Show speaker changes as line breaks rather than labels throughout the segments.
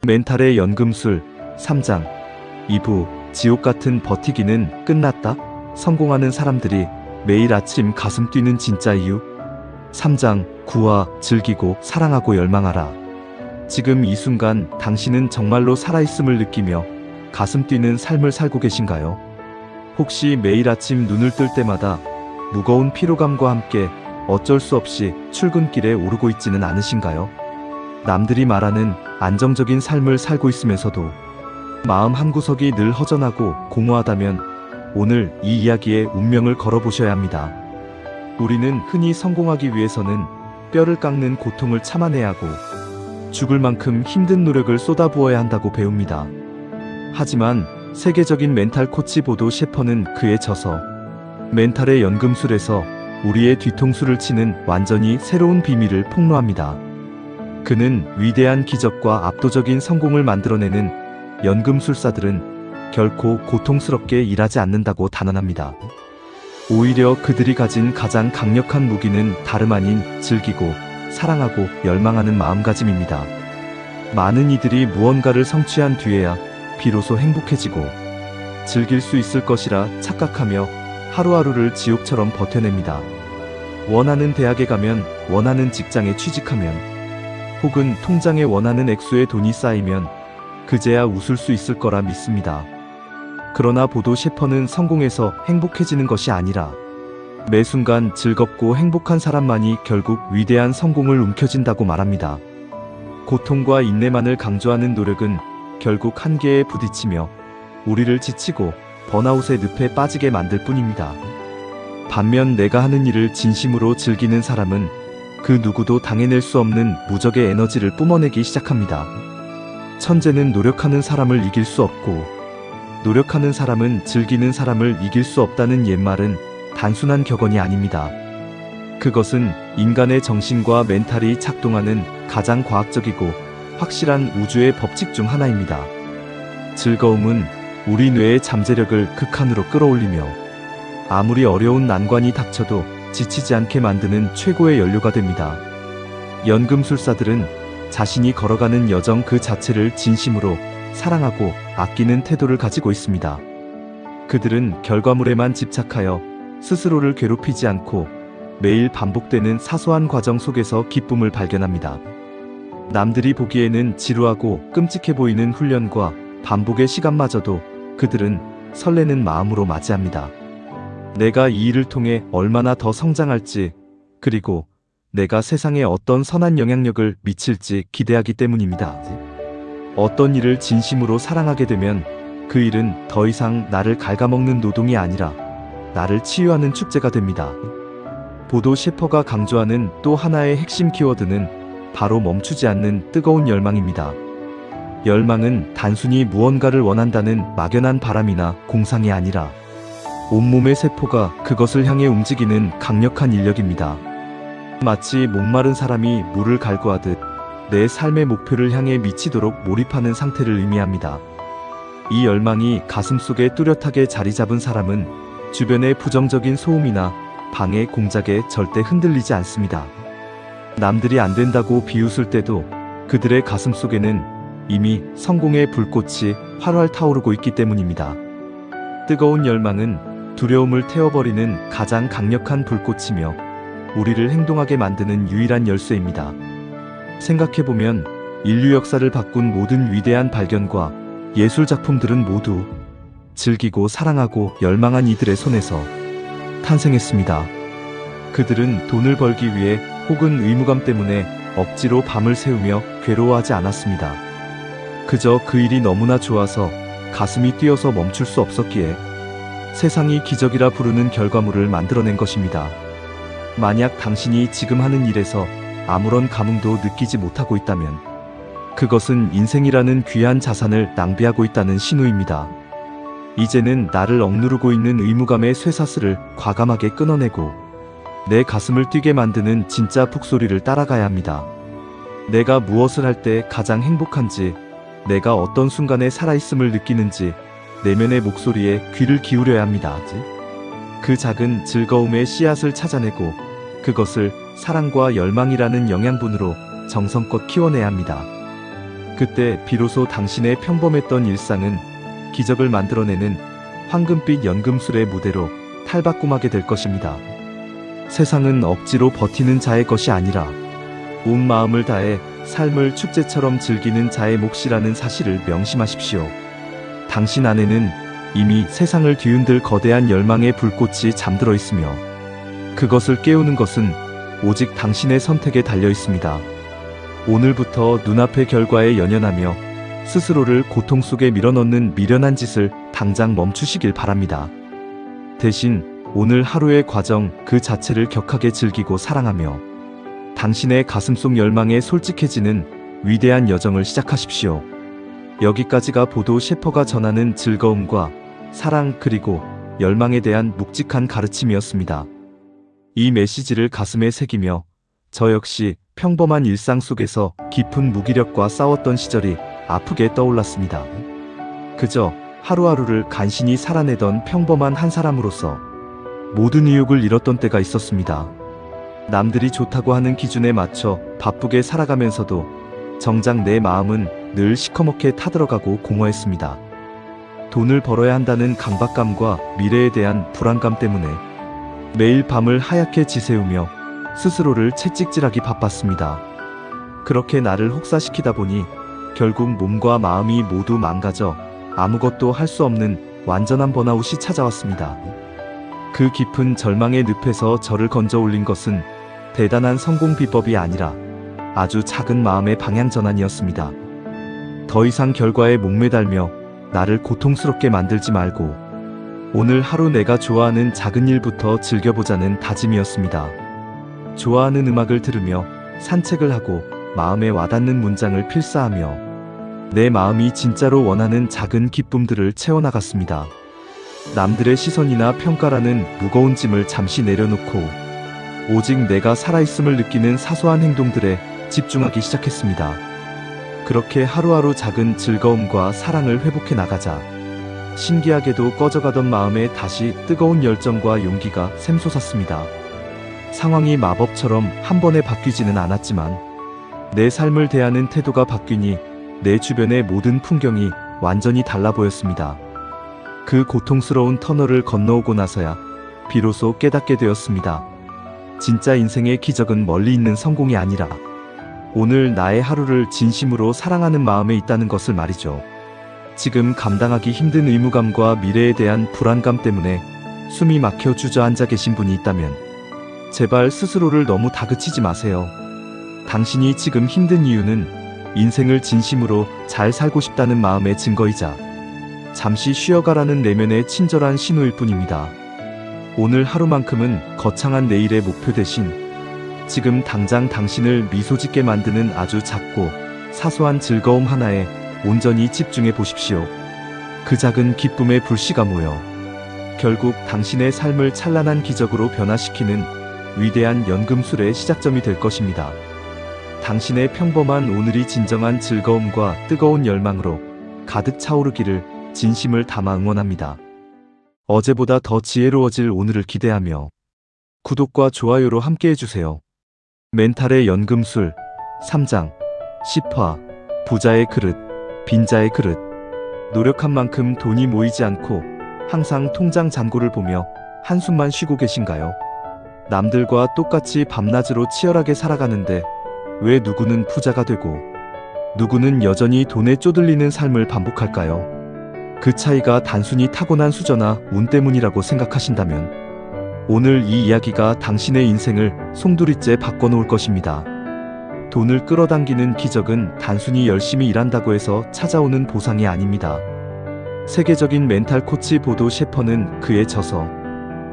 멘탈의 연금술 3장 2부 지옥 같은 버티기는 끝났다. 성공하는 사람들이 매일 아침 가슴 뛰는 진짜 이유. 3장 9화 즐기고 사랑하고 열망하라. 지금 이 순간 당신은 정말로 살아있음을 느끼며 가슴 뛰는 삶을 살고 계신가요? 혹시 매일 아침 눈을 뜰 때마다 무거운 피로감과 함께 어쩔 수 없이 출근길에 오르고 있지는 않으신가요? 남들이 말하는 안정적인 삶을 살고 있으면서도 마음 한구석이 늘 허전하고 공허하다면 오늘 이 이야기에 운명을 걸어보셔야 합니다. 우리는 흔히 성공하기 위해서는 뼈를 깎는 고통을 참아내야 하고 죽을 만큼 힘든 노력을 쏟아부어야 한다고 배웁니다. 하지만 세계적인 멘탈 코치 보도 셰퍼는 그에 져서 멘탈의 연금술에서 우리의 뒤통수를 치는 완전히 새로운 비밀을 폭로합니다. 그는 위대한 기적과 압도적인 성공을 만들어내는 연금술사들은 결코 고통스럽게 일하지 않는다고 단언합니다. 오히려 그들이 가진 가장 강력한 무기는 다름 아닌 즐기고 사랑하고 열망하는 마음가짐입니다. 많은 이들이 무언가를 성취한 뒤에야 비로소 행복해지고 즐길 수 있을 것이라 착각하며 하루하루를 지옥처럼 버텨냅니다. 원하는 대학에 가면, 원하는 직장에 취직하면, 혹은 통장에 원하는 액수의 돈이 쌓이면 그제야 웃을 수 있을 거라 믿습니다. 그러나 보도 셰퍼는 성공해서 행복해지는 것이 아니라 매 순간 즐겁고 행복한 사람만이 결국 위대한 성공을 움켜쥔다고 말합니다. 고통과 인내만을 강조하는 노력은 결국 한계에 부딪히며 우리를 지치고 번아웃의 늪에 빠지게 만들 뿐입니다. 반면 내가 하는 일을 진심으로 즐기는 사람은 그 누구도 당해낼 수 없는 무적의 에너지를 뿜어내기 시작합니다. 천재는 노력하는 사람을 이길 수 없고 노력하는 사람은 즐기는 사람을 이길 수 없다는 옛말은 단순한 격언이 아닙니다. 그것은 인간의 정신과 멘탈이 작동하는 가장 과학적이고 확실한 우주의 법칙 중 하나입니다. 즐거움은 우리 뇌의 잠재력을 극한으로 끌어올리며 아무리 어려운 난관이 닥쳐도 지치지 않게 만드는 최고의 연료가 됩니다. 연금술사들은 자신이 걸어가는 여정 그 자체를 진심으로 사랑하고 아끼는 태도를 가지고 있습니다. 그들은 결과물에만 집착하여 스스로를 괴롭히지 않고 매일 반복되는 사소한 과정 속에서 기쁨을 발견합니다. 남들이 보기에는 지루하고 끔찍해 보이는 훈련과 반복의 시간마저도 그들은 설레는 마음으로 맞이합니다. 내가 이 일을 통해 얼마나 더 성장할지, 그리고 내가 세상에 어떤 선한 영향력을 미칠지 기대하기 때문입니다. 어떤 일을 진심으로 사랑하게 되면 그 일은 더 이상 나를 갉아먹는 노동이 아니라 나를 치유하는 축제가 됩니다. 보도 셰퍼가 강조하는 또 하나의 핵심 키워드는 바로 멈추지 않는 뜨거운 열망입니다. 열망은 단순히 무언가를 원한다는 막연한 바람이나 공상이 아니라 온몸의 세포가 그것을 향해 움직이는 강력한 인력입니다. 마치 목마른 사람이 물을 갈구하듯 내 삶의 목표를 향해 미치도록 몰입하는 상태를 의미합니다. 이 열망이 가슴속에 뚜렷하게 자리 잡은 사람은 주변의 부정적인 소음이나 방해 공작에 절대 흔들리지 않습니다. 남들이 안 된다고 비웃을 때도 그들의 가슴속에는 이미 성공의 불꽃이 활활 타오르고 있기 때문입니다. 뜨거운 열망은 두려움을 태워버리는 가장 강력한 불꽃이며 우리를 행동하게 만드는 유일한 열쇠입니다. 생각해보면 인류 역사를 바꾼 모든 위대한 발견과 예술 작품들은 모두 즐기고 사랑하고 열망한 이들의 손에서 탄생했습니다. 그들은 돈을 벌기 위해 혹은 의무감 때문에 억지로 밤을 새우며 괴로워하지 않았습니다. 그저 그 일이 너무나 좋아서 가슴이 뛰어서 멈출 수 없었기에 세상이 기적이라 부르는 결과물을 만들어낸 것입니다. 만약 당신이 지금 하는 일에서 아무런 감흥도 느끼지 못하고 있다면 그것은 인생이라는 귀한 자산을 낭비하고 있다는 신호입니다. 이제는 나를 억누르고 있는 의무감의 쇠사슬을 과감하게 끊어내고 내 가슴을 뛰게 만드는 진짜 북소리를 따라가야 합니다. 내가 무엇을 할 때 가장 행복한지, 내가 어떤 순간에 살아있음을 느끼는지 내면의 목소리에 귀를 기울여야 합니다. 그 작은 즐거움의 씨앗을 찾아내고 그것을 사랑과 열망이라는 영양분으로 정성껏 키워내야 합니다. 그때 비로소 당신의 평범했던 일상은 기적을 만들어내는 황금빛 연금술의 무대로 탈바꿈하게 될 것입니다. 세상은 억지로 버티는 자의 것이 아니라 온 마음을 다해 삶을 축제처럼 즐기는 자의 몫이라는 사실을 명심하십시오. 당신 안에는 이미 세상을 뒤흔들 거대한 열망의 불꽃이 잠들어 있으며 그것을 깨우는 것은 오직 당신의 선택에 달려 있습니다. 오늘부터 눈앞의 결과에 연연하며 스스로를 고통 속에 밀어넣는 미련한 짓을 당장 멈추시길 바랍니다. 대신 오늘 하루의 과정 그 자체를 격하게 즐기고 사랑하며 당신의 가슴속 열망에 솔직해지는 위대한 여정을 시작하십시오. 여기까지가 보도 셰퍼가 전하는 즐거움과 사랑 그리고 열망에 대한 묵직한 가르침이었습니다. 이 메시지를 가슴에 새기며 저 역시 평범한 일상 속에서 깊은 무기력과 싸웠던 시절이 아프게 떠올랐습니다. 그저 하루하루를 간신히 살아내던 평범한 한 사람으로서 모든 의욕을 잃었던 때가 있었습니다. 남들이 좋다고 하는 기준에 맞춰 바쁘게 살아가면서도 정작 내 마음은 늘 시커멓게 타들어가고 공허했습니다. 돈을 벌어야 한다는 강박감과 미래에 대한 불안감 때문에 매일 밤을 하얗게 지새우며 스스로를 채찍질하기 바빴습니다. 그렇게 나를 혹사시키다 보니 결국 몸과 마음이 모두 망가져 아무것도 할 수 없는 완전한 번아웃이 찾아왔습니다. 그 깊은 절망의 늪에서 저를 건져 올린 것은 대단한 성공 비법이 아니라 아주 작은 마음의 방향 전환이었습니다. 더 이상 결과에 목매달며 나를 고통스럽게 만들지 말고 오늘 하루 내가 좋아하는 작은 일부터 즐겨보자는 다짐이었습니다. 좋아하는 음악을 들으며 산책을 하고 마음에 와닿는 문장을 필사하며 내 마음이 진짜로 원하는 작은 기쁨들을 채워나갔습니다. 남들의 시선이나 평가라는 무거운 짐을 잠시 내려놓고 오직 내가 살아있음을 느끼는 사소한 행동들에 집중하기 시작했습니다. 그렇게 하루하루 작은 즐거움과 사랑을 회복해 나가자 신기하게도 꺼져가던 마음에 다시 뜨거운 열정과 용기가 샘솟았습니다. 상황이 마법처럼 한 번에 바뀌지는 않았지만 내 삶을 대하는 태도가 바뀌니 내 주변의 모든 풍경이 완전히 달라 보였습니다. 그 고통스러운 터널을 건너오고 나서야 비로소 깨닫게 되었습니다. 진짜 인생의 기적은 멀리 있는 성공이 아니라 오늘 나의 하루를 진심으로 사랑하는 마음에 있다는 것을 말이죠. 지금 감당하기 힘든 의무감과 미래에 대한 불안감 때문에 숨이 막혀 주저앉아 계신 분이 있다면 제발 스스로를 너무 다그치지 마세요. 당신이 지금 힘든 이유는 인생을 진심으로 잘 살고 싶다는 마음의 증거이자 잠시 쉬어가라는 내면의 친절한 신호일 뿐입니다. 오늘 하루만큼은 거창한 내일의 목표 대신 지금 당장 당신을 미소 짓게 만드는 아주 작고 사소한 즐거움 하나에 온전히 집중해 보십시오. 그 작은 기쁨의 불씨가 모여 결국 당신의 삶을 찬란한 기적으로 변화시키는 위대한 연금술의 시작점이 될 것입니다. 당신의 평범한 오늘이 진정한 즐거움과 뜨거운 열망으로 가득 차오르기를 진심을 담아 응원합니다. 어제보다 더 지혜로워질 오늘을 기대하며 구독과 좋아요로 함께 해주세요. 멘탈의 연금술 3장 10화 부자의 그릇, 빈자의 그릇. 노력한 만큼 돈이 모이지 않고 항상 통장 잔고를 보며 한숨만 쉬고 계신가요? 남들과 똑같이 밤낮으로 치열하게 살아가는데 왜 누구는 부자가 되고 누구는 여전히 돈에 쪼들리는 삶을 반복할까요? 그 차이가 단순히 타고난 수저나 운 때문이라고 생각하신다면 오늘 이 이야기가 당신의 인생을 송두리째 바꿔놓을 것입니다. 돈을 끌어당기는 기적은 단순히 열심히 일한다고 해서 찾아오는 보상이 아닙니다. 세계적인 멘탈 코치 보도 셰퍼는 그의 저서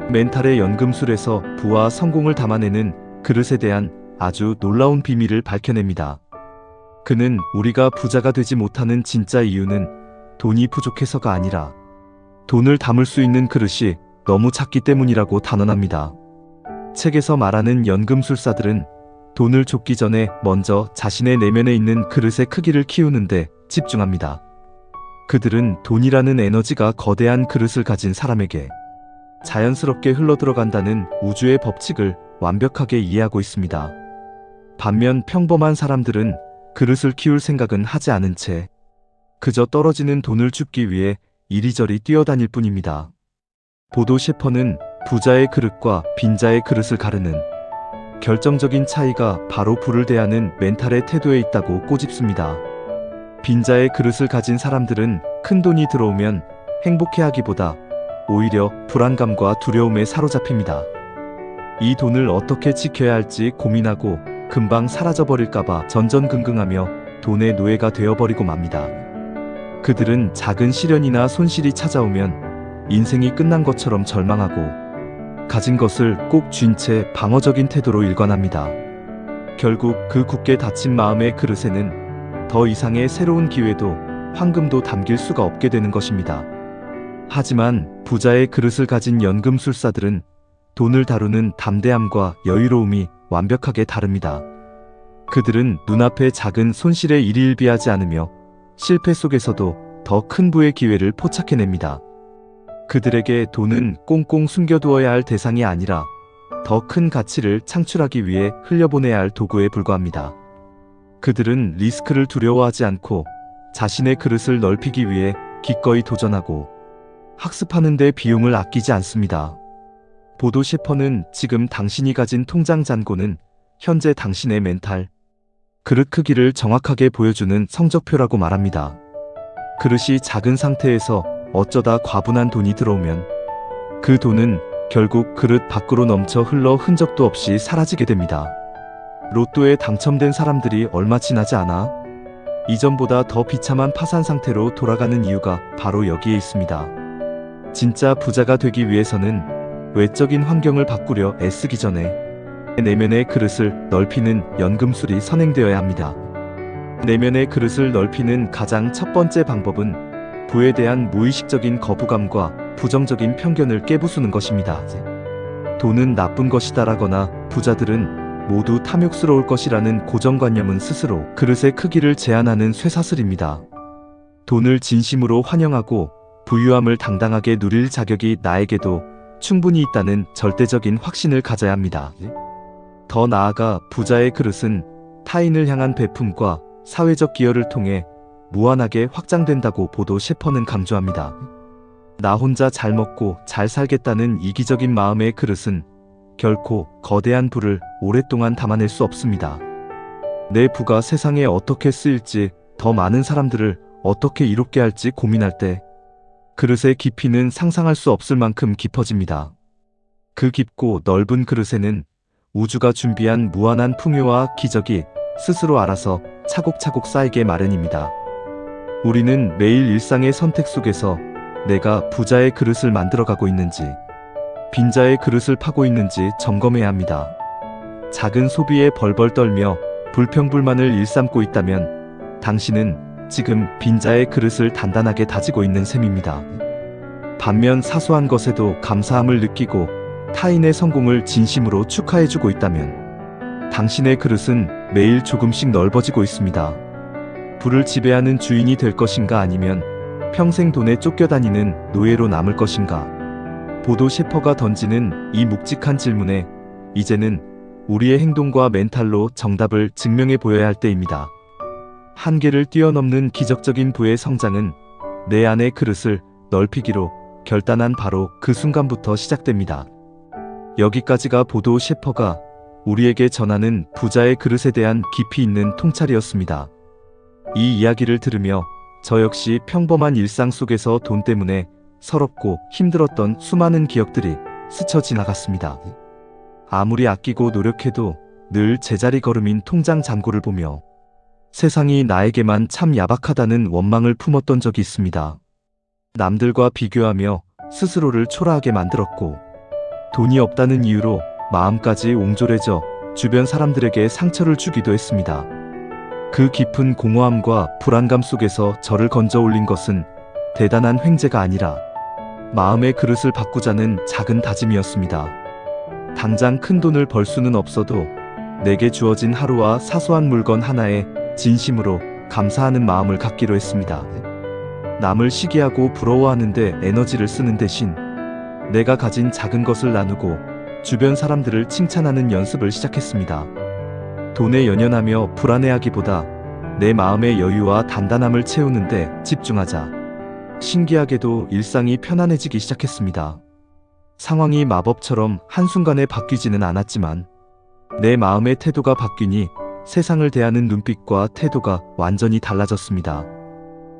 멘탈의 연금술에서 부와 성공을 담아내는 그릇에 대한 아주 놀라운 비밀을 밝혀냅니다. 그는 우리가 부자가 되지 못하는 진짜 이유는 돈이 부족해서가 아니라 돈을 담을 수 있는 그릇이 너무 작기 때문이라고 단언합니다. 책에서 말하는 연금술사들은 돈을 줬기 전에 먼저 자신의 내면에 있는 그릇의 크기를 키우는데 집중합니다. 그들은 돈이라는 에너지가 거대한 그릇을 가진 사람에게 자연스럽게 흘러들어간다는 우주의 법칙을 완벽하게 이해하고 있습니다. 반면 평범한 사람들은 그릇을 키울 생각은 하지 않은 채 그저 떨어지는 돈을 줍기 위해 이리저리 뛰어다닐 뿐입니다. 보도 셰퍼는 부자의 그릇과 빈자의 그릇을 가르는 결정적인 차이가 바로 부를 대하는 멘탈의 태도에 있다고 꼬집습니다. 빈자의 그릇을 가진 사람들은 큰 돈이 들어오면 행복해하기보다 오히려 불안감과 두려움에 사로잡힙니다. 이 돈을 어떻게 지켜야 할지 고민하고 금방 사라져버릴까봐 전전긍긍하며 돈의 노예가 되어버리고 맙니다. 그들은 작은 시련이나 손실이 찾아오면 인생이 끝난 것처럼 절망하고 가진 것을 꼭 쥔 채 방어적인 태도로 일관합니다. 결국 그 굳게 닫힌 마음의 그릇에는 더 이상의 새로운 기회도 황금도 담길 수가 없게 되는 것입니다. 하지만 부자의 그릇을 가진 연금술사들은 돈을 다루는 담대함과 여유로움이 완벽하게 다릅니다. 그들은 눈앞의 작은 손실에 일희일비하지 않으며 실패 속에서도 더 큰 부의 기회를 포착해냅니다. 그들에게 돈은 꽁꽁 숨겨두어야 할 대상이 아니라 더 큰 가치를 창출하기 위해 흘려보내야 할 도구에 불과합니다. 그들은 리스크를 두려워하지 않고 자신의 그릇을 넓히기 위해 기꺼이 도전하고 학습하는 데 비용을 아끼지 않습니다. 보도 셰퍼는 지금 당신이 가진 통장 잔고는 현재 당신의 멘탈, 그릇 크기를 정확하게 보여주는 성적표라고 말합니다. 그릇이 작은 상태에서 어쩌다 과분한 돈이 들어오면 그 돈은 결국 그릇 밖으로 넘쳐 흘러 흔적도 없이 사라지게 됩니다. 로또에 당첨된 사람들이 얼마 지나지 않아 이전보다 더 비참한 파산 상태로 돌아가는 이유가 바로 여기에 있습니다. 진짜 부자가 되기 위해서는 외적인 환경을 바꾸려 애쓰기 전에 내면의 그릇을 넓히는 연금술이 선행되어야 합니다. 내면의 그릇을 넓히는 가장 첫 번째 방법은 부에 대한 무의식적인 거부감과 부정적인 편견을 깨부수는 것입니다. 돈은 나쁜 것이다라거나 부자들은 모두 탐욕스러울 것이라는 고정관념은 스스로 그릇의 크기를 제한하는 쇠사슬입니다. 돈을 진심으로 환영하고 부유함을 당당하게 누릴 자격이 나에게도 충분히 있다는 절대적인 확신을 가져야 합니다. 더 나아가 부자의 그릇은 타인을 향한 베품과 사회적 기여를 통해 무한하게 확장된다고 보도 셰퍼는 강조합니다. 나 혼자 잘 먹고 잘 살겠다는 이기적인 마음의 그릇은 결코 거대한 부를 오랫동안 담아낼 수 없습니다. 내 부가 세상에 어떻게 쓰일지, 더 많은 사람들을 어떻게 이롭게 할지 고민할 때 그릇의 깊이는 상상할 수 없을 만큼 깊어집니다. 그 깊고 넓은 그릇에는 우주가 준비한 무한한 풍요와 기적이 스스로 알아서 차곡차곡 쌓이게 마련입니다. 우리는 매일 일상의 선택 속에서 내가 부자의 그릇을 만들어가고 있는지, 빈자의 그릇을 파고 있는지 점검해야 합니다. 작은 소비에 벌벌 떨며 불평불만을 일삼고 있다면 당신은 지금 빈자의 그릇을 단단하게 다지고 있는 셈입니다. 반면 사소한 것에도 감사함을 느끼고 타인의 성공을 진심으로 축하해주고 있다면 당신의 그릇은 매일 조금씩 넓어지고 있습니다. 부를 지배하는 주인이 될 것인가, 아니면 평생 돈에 쫓겨다니는 노예로 남을 것인가? 보도 셰퍼가 던지는 이 묵직한 질문에 이제는 우리의 행동과 멘탈로 정답을 증명해 보여야 할 때입니다. 한계를 뛰어넘는 기적적인 부의 성장은 내 안의 그릇을 넓히기로 결단한 바로 그 순간부터 시작됩니다. 여기까지가 보도 셰퍼가 우리에게 전하는 부자의 그릇에 대한 깊이 있는 통찰이었습니다. 이 이야기를 들으며 저 역시 평범한 일상 속에서 돈 때문에 서럽고 힘들었던 수많은 기억들이 스쳐 지나갔습니다. 아무리 아끼고 노력해도 늘 제자리 걸음인 통장 잔고를 보며 세상이 나에게만 참 야박하다는 원망을 품었던 적이 있습니다. 남들과 비교하며 스스로를 초라하게 만들었고, 돈이 없다는 이유로 마음까지 옹졸해져 주변 사람들에게 상처를 주기도 했습니다. 그 깊은 공허함과 불안감 속에서 저를 건져 올린 것은 대단한 횡재가 아니라 마음의 그릇을 바꾸자는 작은 다짐이었습니다. 당장 큰 돈을 벌 수는 없어도 내게 주어진 하루와 사소한 물건 하나에 진심으로 감사하는 마음을 갖기로 했습니다. 남을 시기하고 부러워하는데 에너지를 쓰는 대신 내가 가진 작은 것을 나누고 주변 사람들을 칭찬하는 연습을 시작했습니다. 돈에 연연하며 불안해하기보다 내 마음의 여유와 단단함을 채우는데 집중하자. 신기하게도 일상이 편안해지기 시작했습니다. 상황이 마법처럼 한순간에 바뀌지는 않았지만 내 마음의 태도가 바뀌니 세상을 대하는 눈빛과 태도가 완전히 달라졌습니다.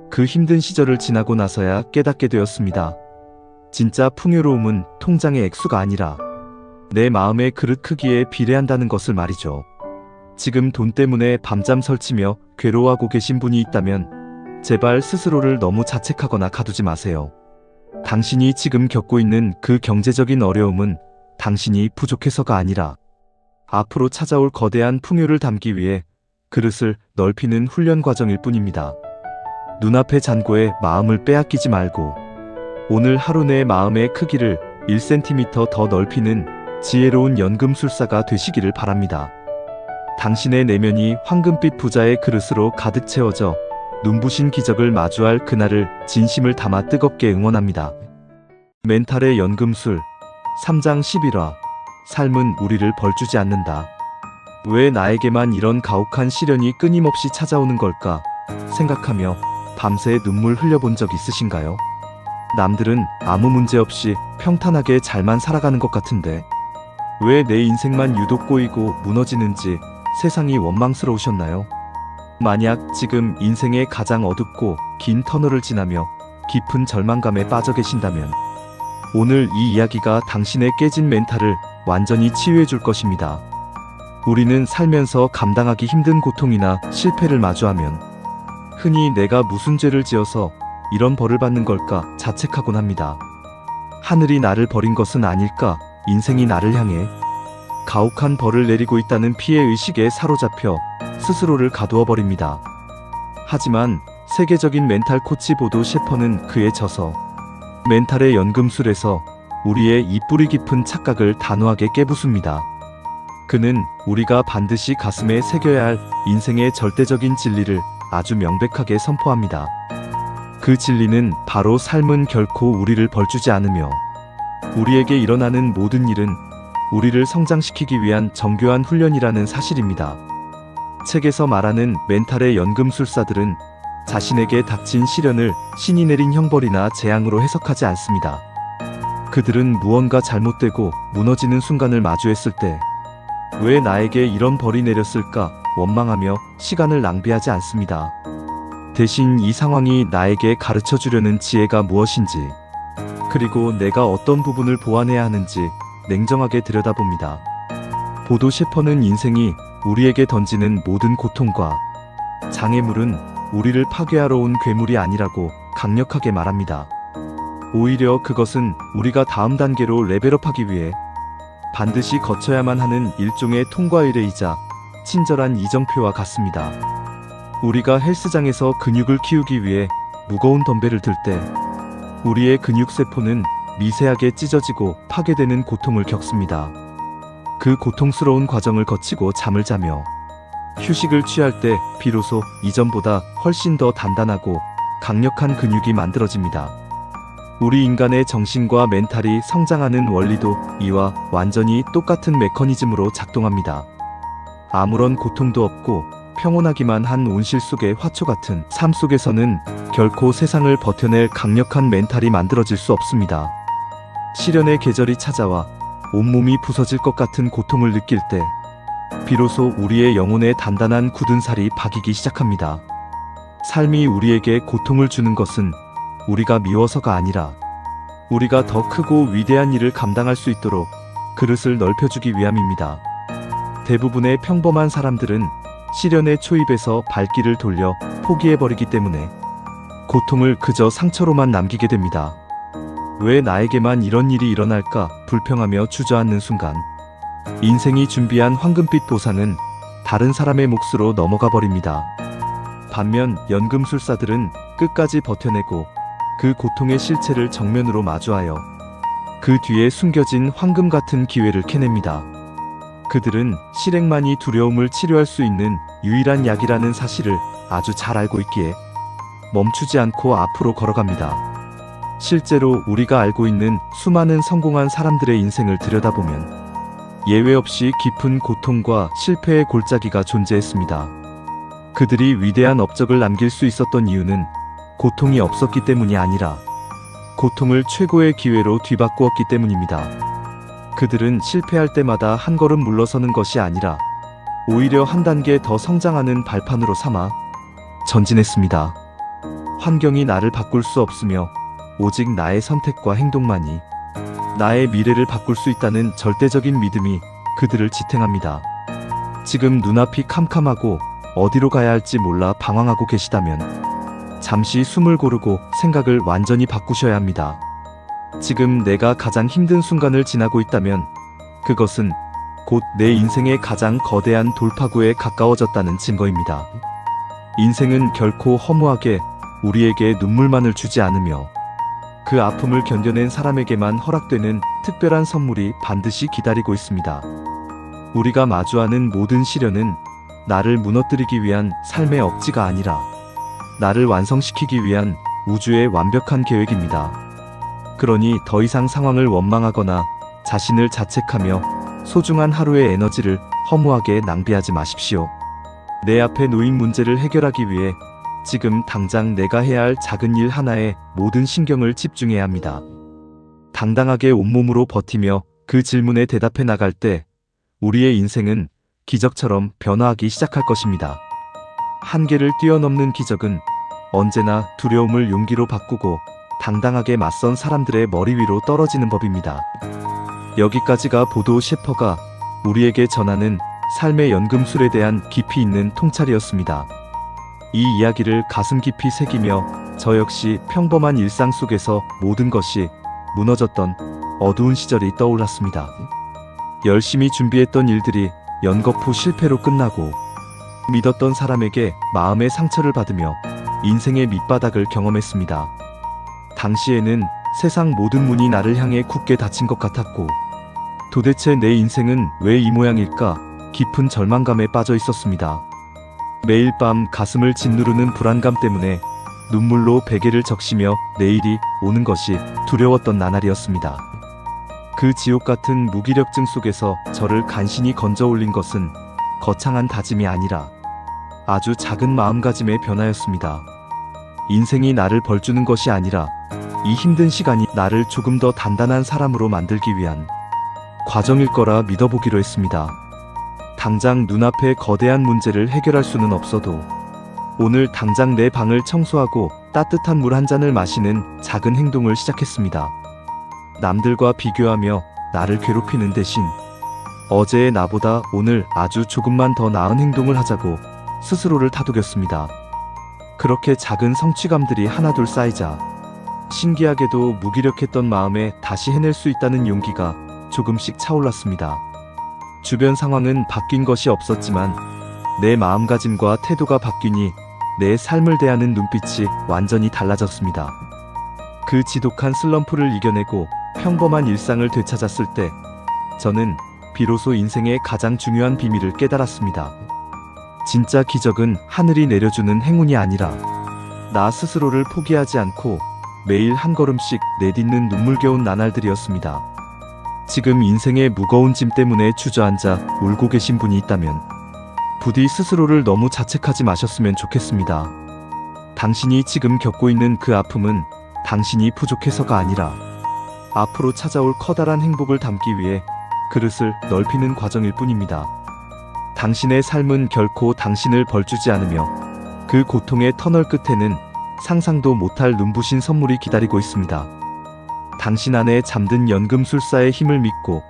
그 힘든 시절을 지나고 나서야 깨닫게 되었습니다. 진짜 풍요로움은 통장의 액수가 아니라 내 마음의 그릇 크기에 비례한다는 것을 말이죠. 지금 돈 때문에 밤잠 설치며 괴로워하고 계신 분이 있다면 제발 스스로를 너무 자책하거나 가두지 마세요. 당신이 지금 겪고 있는 그 경제적인 어려움은 당신이 부족해서가 아니라 앞으로 찾아올 거대한 풍요를 담기 위해 그릇을 넓히는 훈련 과정일 뿐입니다. 눈앞의 잔고에 마음을 빼앗기지 말고 오늘 하루 내 마음의 크기를 1cm 더 넓히는 지혜로운 연금술사가 되시기를 바랍니다. 당신의 내면이 황금빛 부자의 그릇으로 가득 채워져 눈부신 기적을 마주할 그날을 진심을 담아 뜨겁게 응원합니다. 멘탈의 연금술 3장 11화 삶은 우리를 벌주지 않는다. 왜 나에게만 이런 가혹한 시련이 끊임없이 찾아오는 걸까 생각하며 밤새 눈물 흘려본 적 있으신가요? 남들은 아무 문제 없이 평탄하게 잘만 살아가는 것 같은데 왜 내 인생만 유독 꼬이고 무너지는지 세상이 원망스러우셨나요? 만약 지금 인생의 가장 어둡고 긴 터널을 지나며 깊은 절망감에 빠져 계신다면 오늘 이 이야기가 당신의 깨진 멘탈을 완전히 치유해 줄 것입니다. 우리는 살면서 감당하기 힘든 고통이나 실패를 마주하면 흔히 내가 무슨 죄를 지어서 이런 벌을 받는 걸까 자책하곤 합니다. 하늘이 나를 버린 것은 아닐까? 인생이 나를 향해 가혹한 벌을 내리고 있다는 피해의식에 사로잡혀 스스로를 가두어 버립니다. 하지만 세계적인 멘탈 코치 보도 셰퍼는 그에 져서 멘탈의 연금술에서 우리의 이 뿌리 깊은 착각을 단호하게 깨부숩니다. 그는 우리가 반드시 가슴에 새겨야 할 인생의 절대적인 진리를 아주 명백하게 선포합니다. 그 진리는 바로 삶은 결코 우리를 벌주지 않으며 우리에게 일어나는 모든 일은 우리를 성장시키기 위한 정교한 훈련이라는 사실입니다. 책에서 말하는 멘탈의 연금술사들은 자신에게 닥친 시련을 신이 내린 형벌이나 재앙으로 해석하지 않습니다. 그들은 무언가 잘못되고 무너지는 순간을 마주했을 때 왜 나에게 이런 벌이 내렸을까 원망하며 시간을 낭비하지 않습니다. 대신 이 상황이 나에게 가르쳐 주려는 지혜가 무엇인지 그리고 내가 어떤 부분을 보완해야 하는지 냉정하게 들여다봅니다. 보도 셰퍼는 인생이 우리에게 던지는 모든 고통과 장애물은 우리를 파괴하러 온 괴물이 아니라고 강력하게 말합니다. 오히려 그것은 우리가 다음 단계로 레벨업하기 위해 반드시 거쳐야만 하는 일종의 통과 의례이자 친절한 이정표와 같습니다. 우리가 헬스장에서 근육을 키우기 위해 무거운 덤벨을 들 때 우리의 근육세포는 미세하게 찢어지고 파괴되는 고통을 겪습니다. 그 고통스러운 과정을 거치고 잠을 자며 휴식을 취할 때 비로소 이전보다 훨씬 더 단단하고 강력한 근육이 만들어집니다. 우리 인간의 정신과 멘탈이 성장하는 원리도 이와 완전히 똑같은 메커니즘으로 작동합니다. 아무런 고통도 없고 평온하기만 한 온실 속의 화초 같은 삶 속에서는 결코 세상을 버텨낼 강력한 멘탈이 만들어질 수 없습니다. 시련의 계절이 찾아와 온몸이 부서질 것 같은 고통을 느낄 때 비로소 우리의 영혼에 단단한 굳은 살이 박이기 시작합니다. 삶이 우리에게 고통을 주는 것은 우리가 미워서가 아니라 우리가 더 크고 위대한 일을 감당할 수 있도록 그릇을 넓혀주기 위함입니다. 대부분의 평범한 사람들은 시련의 초입에서 발길을 돌려 포기해버리기 때문에 고통을 그저 상처로만 남기게 됩니다. 왜 나에게만 이런 일이 일어날까 불평하며 주저앉는 순간 인생이 준비한 황금빛 보상은 다른 사람의 몫으로 넘어가 버립니다. 반면 연금술사들은 끝까지 버텨내고 그 고통의 실체를 정면으로 마주하여 그 뒤에 숨겨진 황금 같은 기회를 캐냅니다. 그들은 실행만이 두려움을 치료할 수 있는 유일한 약이라는 사실을 아주 잘 알고 있기에 멈추지 않고 앞으로 걸어갑니다. 실제로 우리가 알고 있는 수많은 성공한 사람들의 인생을 들여다보면 예외 없이 깊은 고통과 실패의 골짜기가 존재했습니다. 그들이 위대한 업적을 남길 수 있었던 이유는 고통이 없었기 때문이 아니라 고통을 최고의 기회로 뒤바꾸었기 때문입니다. 그들은 실패할 때마다 한 걸음 물러서는 것이 아니라 오히려 한 단계 더 성장하는 발판으로 삼아 전진했습니다. 환경이 나를 바꿀 수 없으며 오직 나의 선택과 행동만이 나의 미래를 바꿀 수 있다는 절대적인 믿음이 그들을 지탱합니다. 지금 눈앞이 캄캄하고 어디로 가야 할지 몰라 방황하고 계시다면 잠시 숨을 고르고 생각을 완전히 바꾸셔야 합니다. 지금 내가 가장 힘든 순간을 지나고 있다면 그것은 곧 내 인생의 가장 거대한 돌파구에 가까워졌다는 증거입니다. 인생은 결코 허무하게 우리에게 눈물만을 주지 않으며 그 아픔을 견뎌낸 사람에게만 허락되는 특별한 선물이 반드시 기다리고 있습니다. 우리가 마주하는 모든 시련은 나를 무너뜨리기 위한 삶의 억지가 아니라 나를 완성시키기 위한 우주의 완벽한 계획입니다. 그러니 더 이상 상황을 원망하거나 자신을 자책하며 소중한 하루의 에너지를 허무하게 낭비하지 마십시오. 내 앞에 놓인 문제를 해결하기 위해 지금 당장 내가 해야 할 작은 일 하나에 모든 신경을 집중해야 합니다. 당당하게 온몸으로 버티며 그 질문에 대답해 나갈 때 우리의 인생은 기적처럼 변화하기 시작할 것입니다. 한계를 뛰어넘는 기적은 언제나 두려움을 용기로 바꾸고 당당하게 맞선 사람들의 머리 위로 떨어지는 법입니다. 여기까지가 보도 셰퍼가 우리에게 전하는 삶의 연금술에 대한 깊이 있는 통찰이었습니다. 이 이야기를 가슴 깊이 새기며 저 역시 평범한 일상 속에서 모든 것이 무너졌던 어두운 시절이 떠올랐습니다. 열심히 준비했던 일들이 연거푸 실패로 끝나고 믿었던 사람에게 마음의 상처를 받으며 인생의 밑바닥을 경험했습니다. 당시에는 세상 모든 문이 나를 향해 굳게 닫힌 것 같았고 도대체 내 인생은 왜 이 모양일까 깊은 절망감에 빠져 있었습니다. 매일 밤 가슴을 짓누르는 불안감 때문에 눈물로 베개를 적시며 내일이 오는 것이 두려웠던 나날이었습니다. 그 지옥 같은 무기력증 속에서 저를 간신히 건져 올린 것은 거창한 다짐이 아니라 아주 작은 마음가짐의 변화였습니다. 인생이 나를 벌주는 것이 아니라 이 힘든 시간이 나를 조금 더 단단한 사람으로 만들기 위한 과정일 거라 믿어보기로 했습니다. 당장 눈앞에 거대한 문제를 해결할 수는 없어도 오늘 당장 내 방을 청소하고 따뜻한 물 한 잔을 마시는 작은 행동을 시작했습니다. 남들과 비교하며 나를 괴롭히는 대신 어제의 나보다 오늘 아주 조금만 더 나은 행동을 하자고 스스로를 다독였습니다. 그렇게 작은 성취감들이 하나둘 쌓이자 신기하게도 무기력했던 마음에 다시 해낼 수 있다는 용기가 조금씩 차올랐습니다. 주변 상황은 바뀐 것이 없었지만 내 마음가짐과 태도가 바뀌니 내 삶을 대하는 눈빛이 완전히 달라졌습니다. 그 지독한 슬럼프를 이겨내고 평범한 일상을 되찾았을 때 저는 비로소 인생의 가장 중요한 비밀을 깨달았습니다. 진짜 기적은 하늘이 내려주는 행운이 아니라 나 스스로를 포기하지 않고 매일 한 걸음씩 내딛는 눈물겨운 나날들이었습니다. 지금 인생의 무거운 짐 때문에 주저앉아 울고 계신 분이 있다면 부디 스스로를 너무 자책하지 마셨으면 좋겠습니다. 당신이 지금 겪고 있는 그 아픔은 당신이 부족해서가 아니라 앞으로 찾아올 커다란 행복을 담기 위해 그릇을 넓히는 과정일 뿐입니다. 당신의 삶은 결코 당신을 벌주지 않으며 그 고통의 터널 끝에는 상상도 못할 눈부신 선물이 기다리고 있습니다. 당신 안에 잠든 연금술사의 힘을 믿고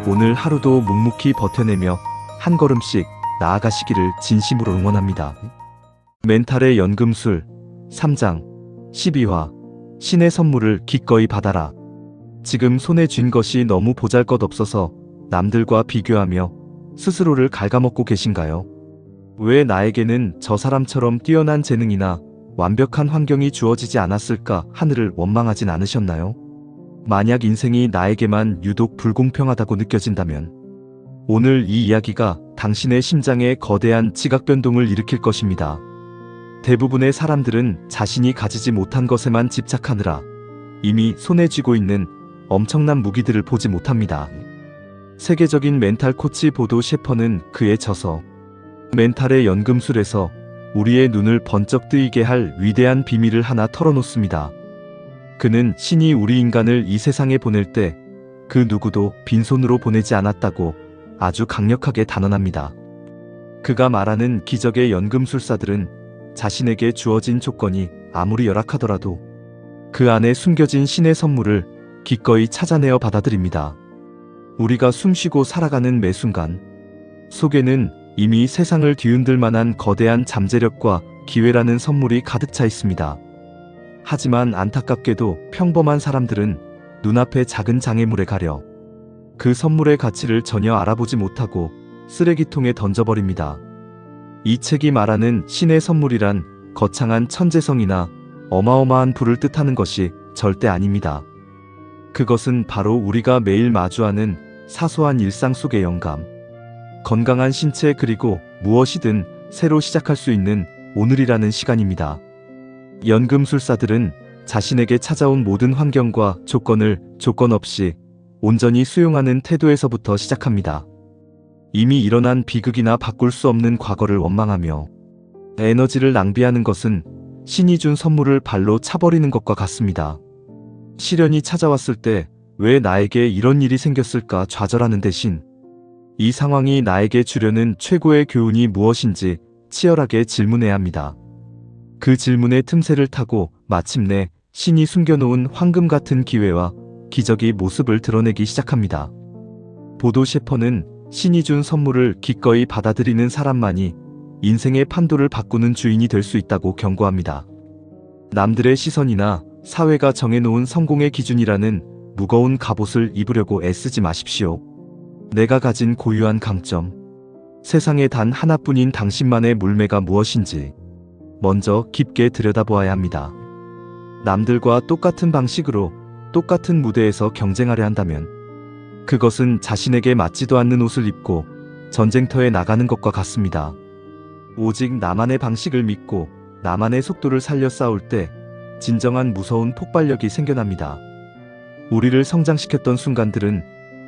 오늘 하루도 묵묵히 버텨내며 한 걸음씩 나아가시기를 진심으로 응원합니다. 멘탈의 연금술 3장 12화 신의 선물을 기꺼이 받아라. 지금 손에 쥔 것이 너무 보잘것없어서 남들과 비교하며 스스로를 갉아먹고 계신가요? 왜 나에게는 저 사람처럼 뛰어난 재능이나 완벽한 환경이 주어지지 않았을까 하늘을 원망하진 않으셨나요? 만약 인생이 나에게만 유독 불공평하다고 느껴진다면 오늘 이 이야기가 당신의 심장에 거대한 지각 변동을 일으킬 것입니다. 대부분의 사람들은 자신이 가지지 못한 것에만 집착하느라 이미 손에 쥐고 있는 엄청난 무기들을 보지 못합니다. 세계적인 멘탈 코치 보도 셰퍼는 그에 져서 멘탈의 연금술에서 우리의 눈을 번쩍 뜨이게 할 위대한 비밀을 하나 털어놓습니다. 그는 신이 우리 인간을 이 세상에 보낼 때 그 누구도 빈손으로 보내지 않았다고 아주 강력하게 단언합니다. 그가 말하는 기적의 연금술사들은 자신에게 주어진 조건이 아무리 열악하더라도 그 안에 숨겨진 신의 선물을 기꺼이 찾아내어 받아들입니다. 우리가 숨쉬고 살아가는 매 순간 속에는 이미 세상을 뒤흔들 만한 거대한 잠재력과 기회라는 선물이 가득 차 있습니다. 하지만 안타깝게도 평범한 사람들은 눈앞의 작은 장애물에 가려 그 선물의 가치를 전혀 알아보지 못하고 쓰레기통에 던져버립니다. 이 책이 말하는 신의 선물이란 거창한 천재성이나 어마어마한 부를 뜻하는 것이 절대 아닙니다. 그것은 바로 우리가 매일 마주하는 사소한 일상 속의 영감, 건강한 신체 그리고 무엇이든 새로 시작할 수 있는 오늘이라는 시간입니다. 연금술사들은 자신에게 찾아온 모든 환경과 조건을 조건 없이 온전히 수용하는 태도에서부터 시작합니다. 이미 일어난 비극이나 바꿀 수 없는 과거를 원망하며 에너지를 낭비하는 것은 신이 준 선물을 발로 차버리는 것과 같습니다. 시련이 찾아왔을 때 왜 나에게 이런 일이 생겼을까 좌절하는 대신 이 상황이 나에게 주려는 최고의 교훈이 무엇인지 치열하게 질문해야 합니다. 그 질문의 틈새를 타고 마침내 신이 숨겨놓은 황금 같은 기회와 기적이 모습을 드러내기 시작합니다. 보도 셰퍼는 신이 준 선물을 기꺼이 받아들이는 사람만이 인생의 판도를 바꾸는 주인이 될 수 있다고 경고합니다. 남들의 시선이나 사회가 정해놓은 성공의 기준이라는 무거운 갑옷을 입으려고 애쓰지 마십시오. 내가 가진 고유한 강점, 세상에 단 하나뿐인 당신만의 물매가 무엇인지 먼저 깊게 들여다보아야 합니다. 남들과 똑같은 방식으로 똑같은 무대에서 경쟁하려 한다면 그것은 자신에게 맞지도 않는 옷을 입고 전쟁터에 나가는 것과 같습니다. 오직 나만의 방식을 믿고 나만의 속도를 살려 싸울 때 진정한 무서운 폭발력이 생겨납니다. 우리를 성장시켰던 순간들은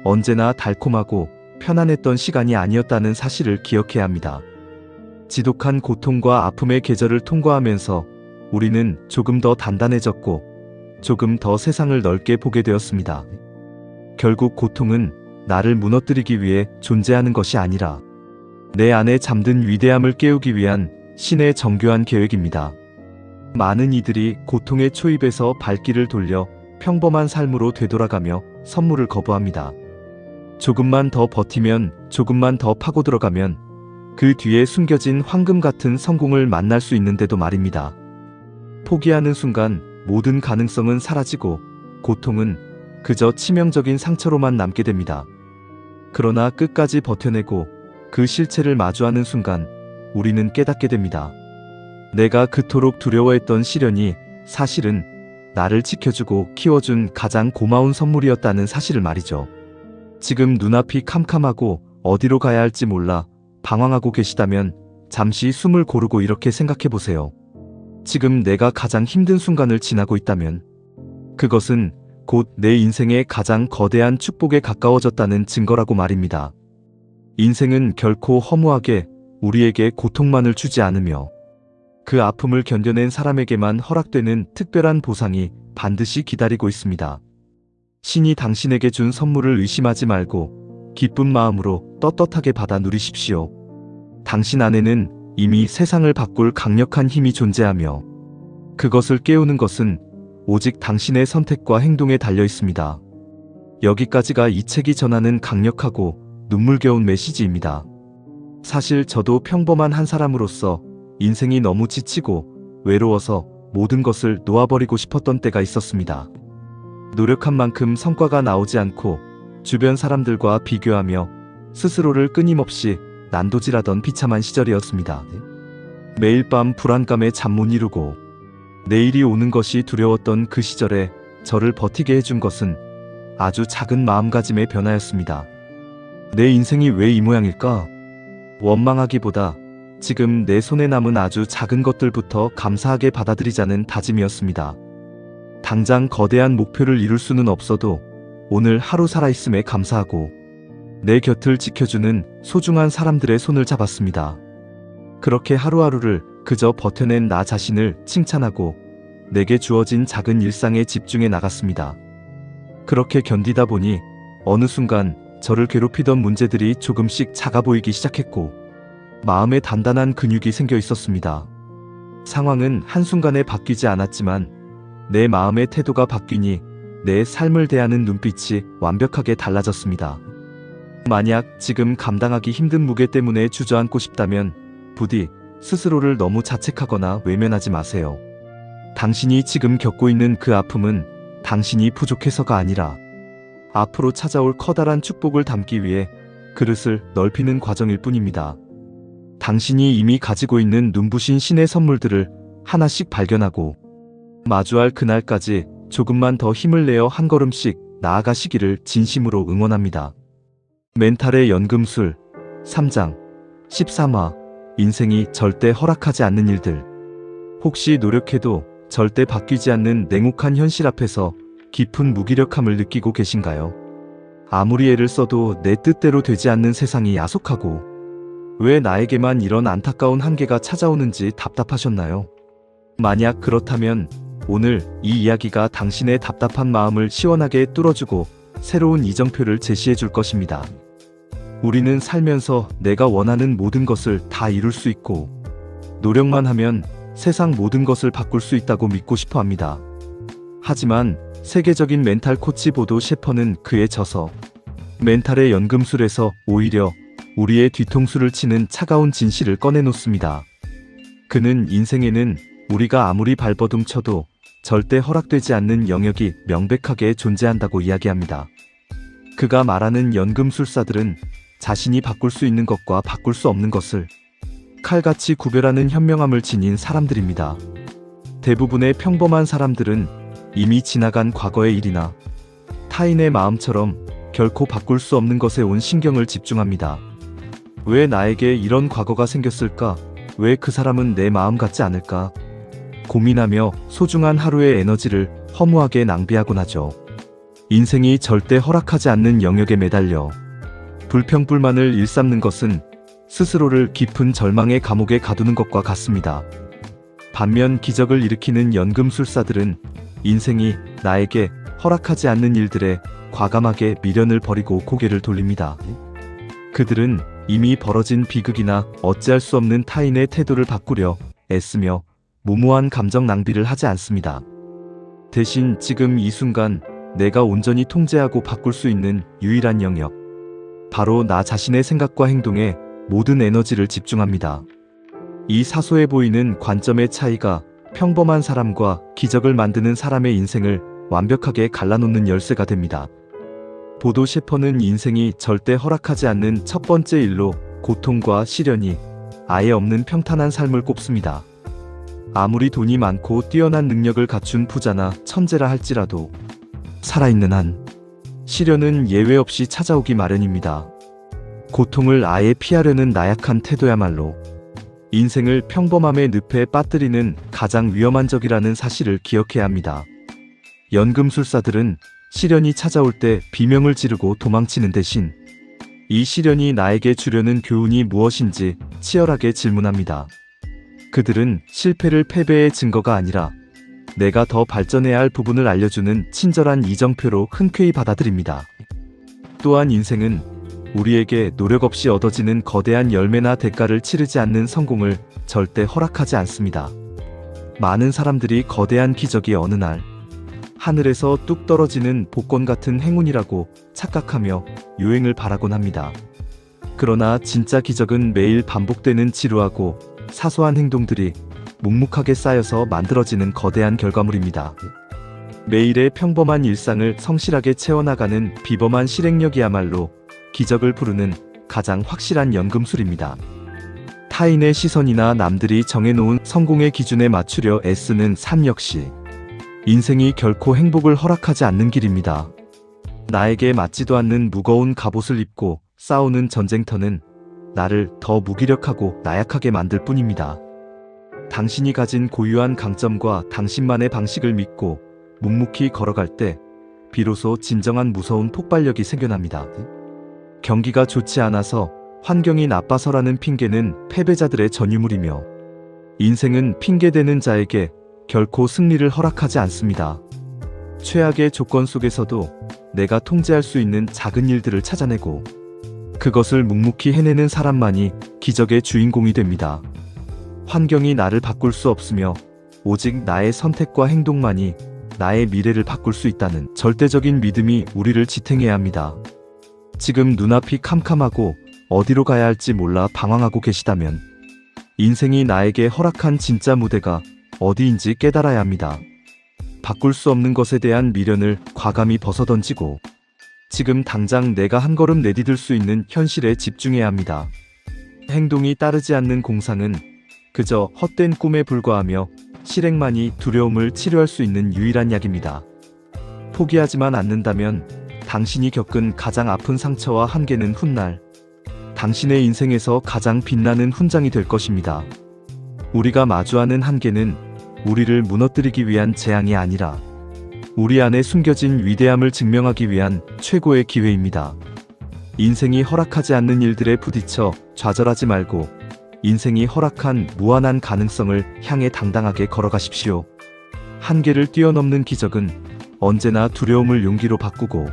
언제나 달콤하고 편안했던 시간이 아니었다는 사실을 기억해야 합니다. 지독한 고통과 아픔의 계절을 통과하면서 우리는 조금 더 단단해졌고 조금 더 세상을 넓게 보게 되었습니다. 결국 고통은 나를 무너뜨리기 위해 존재하는 것이 아니라 내 안에 잠든 위대함을 깨우기 위한 신의 정교한 계획입니다. 많은 이들이 고통의 초입에서 발길을 돌려 평범한 삶으로 되돌아가며 선물을 거부합니다. 조금만 더 버티면, 조금만 더 파고 들어가면 그 뒤에 숨겨진 황금 같은 성공을 만날 수 있는데도 말입니다. 포기하는 순간 모든 가능성은 사라지고 고통은 그저 치명적인 상처로만 남게 됩니다. 그러나 끝까지 버텨내고 그 실체를 마주하는 순간 우리는 깨닫게 됩니다. 내가 그토록 두려워했던 시련이 사실은 나를 지켜주고 키워준 가장 고마운 선물이었다는 사실을 말이죠. 지금 눈앞이 캄캄하고 어디로 가야 할지 몰라 방황하고 계시다면 잠시 숨을 고르고 이렇게 생각해 보세요. 지금 내가 가장 힘든 순간을 지나고 있다면 그것은 곧 내 인생의 가장 거대한 축복에 가까워졌다는 증거라고 말입니다. 인생은 결코 허무하게 우리에게 고통만을 주지 않으며 그 아픔을 견뎌낸 사람에게만 허락되는 특별한 보상이 반드시 기다리고 있습니다. 신이 당신에게 준 선물을 의심하지 말고 기쁜 마음으로 떳떳하게 받아 누리십시오. 당신 안에는 이미 세상을 바꿀 강력한 힘이 존재하며 그것을 깨우는 것은 오직 당신의 선택과 행동에 달려 있습니다. 여기까지가 이 책이 전하는 강력하고 눈물겨운 메시지입니다. 사실 저도 평범한 한 사람으로서 인생이 너무 지치고 외로워서 모든 것을 놓아버리고 싶었던 때가 있었습니다. 노력한 만큼 성과가 나오지 않고 주변 사람들과 비교하며 스스로를 끊임없이 난도질하던 비참한 시절이었습니다. 매일 밤 불안감에 잠 못 이루고 내일이 오는 것이 두려웠던 그 시절에 저를 버티게 해준 것은 아주 작은 마음가짐의 변화였습니다. 내 인생이 왜 이 모양일까? 원망하기보다 지금 내 손에 남은 아주 작은 것들부터 감사하게 받아들이자는 다짐이었습니다. 당장 거대한 목표를 이룰 수는 없어도 오늘 하루 살아있음에 감사하고 내 곁을 지켜주는 소중한 사람들의 손을 잡았습니다. 그렇게 하루하루를 그저 버텨낸 나 자신을 칭찬하고 내게 주어진 작은 일상에 집중해 나갔습니다. 그렇게 견디다 보니 어느 순간 저를 괴롭히던 문제들이 조금씩 작아 보이기 시작했고 마음에 단단한 근육이 생겨 있었습니다. 상황은 한순간에 바뀌지 않았지만 내 마음의 태도가 바뀌니 내 삶을 대하는 눈빛이 완벽하게 달라졌습니다. 만약 지금 감당하기 힘든 무게 때문에 주저앉고 싶다면 부디 스스로를 너무 자책하거나 외면하지 마세요. 당신이 지금 겪고 있는 그 아픔은 당신이 부족해서가 아니라 앞으로 찾아올 커다란 축복을 담기 위해 그릇을 넓히는 과정일 뿐입니다. 당신이 이미 가지고 있는 눈부신 신의 선물들을 하나씩 발견하고 마주할 그날까지 조금만 더 힘을 내어 한 걸음씩 나아가시기를 진심으로 응원합니다. 멘탈의 연금술 3장 13화 인생이 절대 허락하지 않는 일들. 혹시 노력해도 절대 바뀌지 않는 냉혹한 현실 앞에서 깊은 무기력함을 느끼고 계신가요? 아무리 애를 써도 내 뜻대로 되지 않는 세상이 야속하고 왜 나에게만 이런 안타까운 한계가 찾아오는지 답답하셨나요? 만약 그렇다면 오늘 이 이야기가 당신의 답답한 마음을 시원하게 뚫어주고 새로운 이정표를 제시해 줄 것입니다. 우리는 살면서 내가 원하는 모든 것을 다 이룰 수 있고 노력만 하면 세상 모든 것을 바꿀 수 있다고 믿고 싶어 합니다. 하지만 세계적인 멘탈 코치 보도 셰퍼는 그에 져서 멘탈의 연금술에서 오히려 우리의 뒤통수를 치는 차가운 진실을 꺼내놓습니다. 그는 인생에는 우리가 아무리 발버둥 쳐도 절대 허락되지 않는 영역이 명백하게 존재한다고 이야기합니다. 그가 말하는 연금술사들은 자신이 바꿀 수 있는 것과 바꿀 수 없는 것을 칼같이 구별하는 현명함을 지닌 사람들입니다. 대부분의 평범한 사람들은 이미 지나간 과거의 일이나 타인의 마음처럼 결코 바꿀 수 없는 것에 온 신경을 집중합니다. 왜 나에게 이런 과거가 생겼을까? 왜 그 사람은 내 마음 같지 않을까? 고민하며 소중한 하루의 에너지를 허무하게 낭비하곤 하죠. 인생이 절대 허락하지 않는 영역에 매달려 불평불만을 일삼는 것은 스스로를 깊은 절망의 감옥에 가두는 것과 같습니다. 반면 기적을 일으키는 연금술사들은 인생이 나에게 허락하지 않는 일들에 과감하게 미련을 버리고 고개를 돌립니다. 그들은 이미 벌어진 비극이나 어찌할 수 없는 타인의 태도를 바꾸려 애쓰며 무모한 감정 낭비를 하지 않습니다. 대신 지금 이 순간 내가 온전히 통제하고 바꿀 수 있는 유일한 영역, 바로 나 자신의 생각과 행동에 모든 에너지를 집중합니다. 이 사소해 보이는 관점의 차이가 평범한 사람과 기적을 만드는 사람의 인생을 완벽하게 갈라놓는 열쇠가 됩니다. 보도 셰퍼는 인생이 절대 허락하지 않는 첫 번째 일로 고통과 시련이 아예 없는 평탄한 삶을 꼽습니다. 아무리 돈이 많고 뛰어난 능력을 갖춘 부자나 천재라 할지라도 살아있는 한 시련은 예외 없이 찾아오기 마련입니다. 고통을 아예 피하려는 나약한 태도야말로 인생을 평범함의 늪에 빠뜨리는 가장 위험한 적이라는 사실을 기억해야 합니다. 연금술사들은 시련이 찾아올 때 비명을 지르고 도망치는 대신 이 시련이 나에게 주려는 교훈이 무엇인지 치열하게 질문합니다. 그들은 실패를 패배의 증거가 아니라 내가 더 발전해야 할 부분을 알려주는 친절한 이정표로 흔쾌히 받아들입니다. 또한 인생은 우리에게 노력 없이 얻어지는 거대한 열매나 대가를 치르지 않는 성공을 절대 허락하지 않습니다. 많은 사람들이 거대한 기적이 어느 날 하늘에서 뚝 떨어지는 복권 같은 행운이라고 착각하며 유행을 바라곤 합니다. 그러나 진짜 기적은 매일 반복되는 지루하고 사소한 행동들이 묵묵하게 쌓여서 만들어지는 거대한 결과물입니다. 매일의 평범한 일상을 성실하게 채워나가는 비범한 실행력이야말로 기적을 부르는 가장 확실한 연금술입니다. 타인의 시선이나 남들이 정해놓은 성공의 기준에 맞추려 애쓰는 삶 역시 인생이 결코 행복을 허락하지 않는 길입니다. 나에게 맞지도 않는 무거운 갑옷을 입고 싸우는 전쟁터는 나를 더 무기력하고 나약하게 만들 뿐입니다. 당신이 가진 고유한 강점과 당신만의 방식을 믿고 묵묵히 걸어갈 때 비로소 진정한 무서운 폭발력이 생겨납니다. 경기가 좋지 않아서 환경이 나빠서라는 핑계는 패배자들의 전유물이며 인생은 핑계대는 자에게 결코 승리를 허락하지 않습니다. 최악의 조건 속에서도 내가 통제할 수 있는 작은 일들을 찾아내고 그것을 묵묵히 해내는 사람만이 기적의 주인공이 됩니다. 환경이 나를 바꿀 수 없으며 오직 나의 선택과 행동만이 나의 미래를 바꿀 수 있다는 절대적인 믿음이 우리를 지탱해야 합니다. 지금 눈앞이 캄캄하고 어디로 가야 할지 몰라 방황하고 계시다면 인생이 나에게 허락한 진짜 무대가 어디인지 깨달아야 합니다. 바꿀 수 없는 것에 대한 미련을 과감히 벗어던지고 지금 당장 내가 한 걸음 내디딜 수 있는 현실에 집중해야 합니다. 행동이 따르지 않는 공상은 그저 헛된 꿈에 불과하며 실행만이 두려움을 치료할 수 있는 유일한 약입니다. 포기하지만 않는다면 당신이 겪은 가장 아픈 상처와 한계는 훗날 당신의 인생에서 가장 빛나는 훈장이 될 것입니다. 우리가 마주하는 한계는 우리를 무너뜨리기 위한 재앙이 아니라 우리 안에 숨겨진 위대함을 증명하기 위한 최고의 기회입니다. 인생이 허락하지 않는 일들에 부딪혀 좌절하지 말고 인생이 허락한 무한한 가능성을 향해 당당하게 걸어가십시오. 한계를 뛰어넘는 기적은 언제나 두려움을 용기로 바꾸고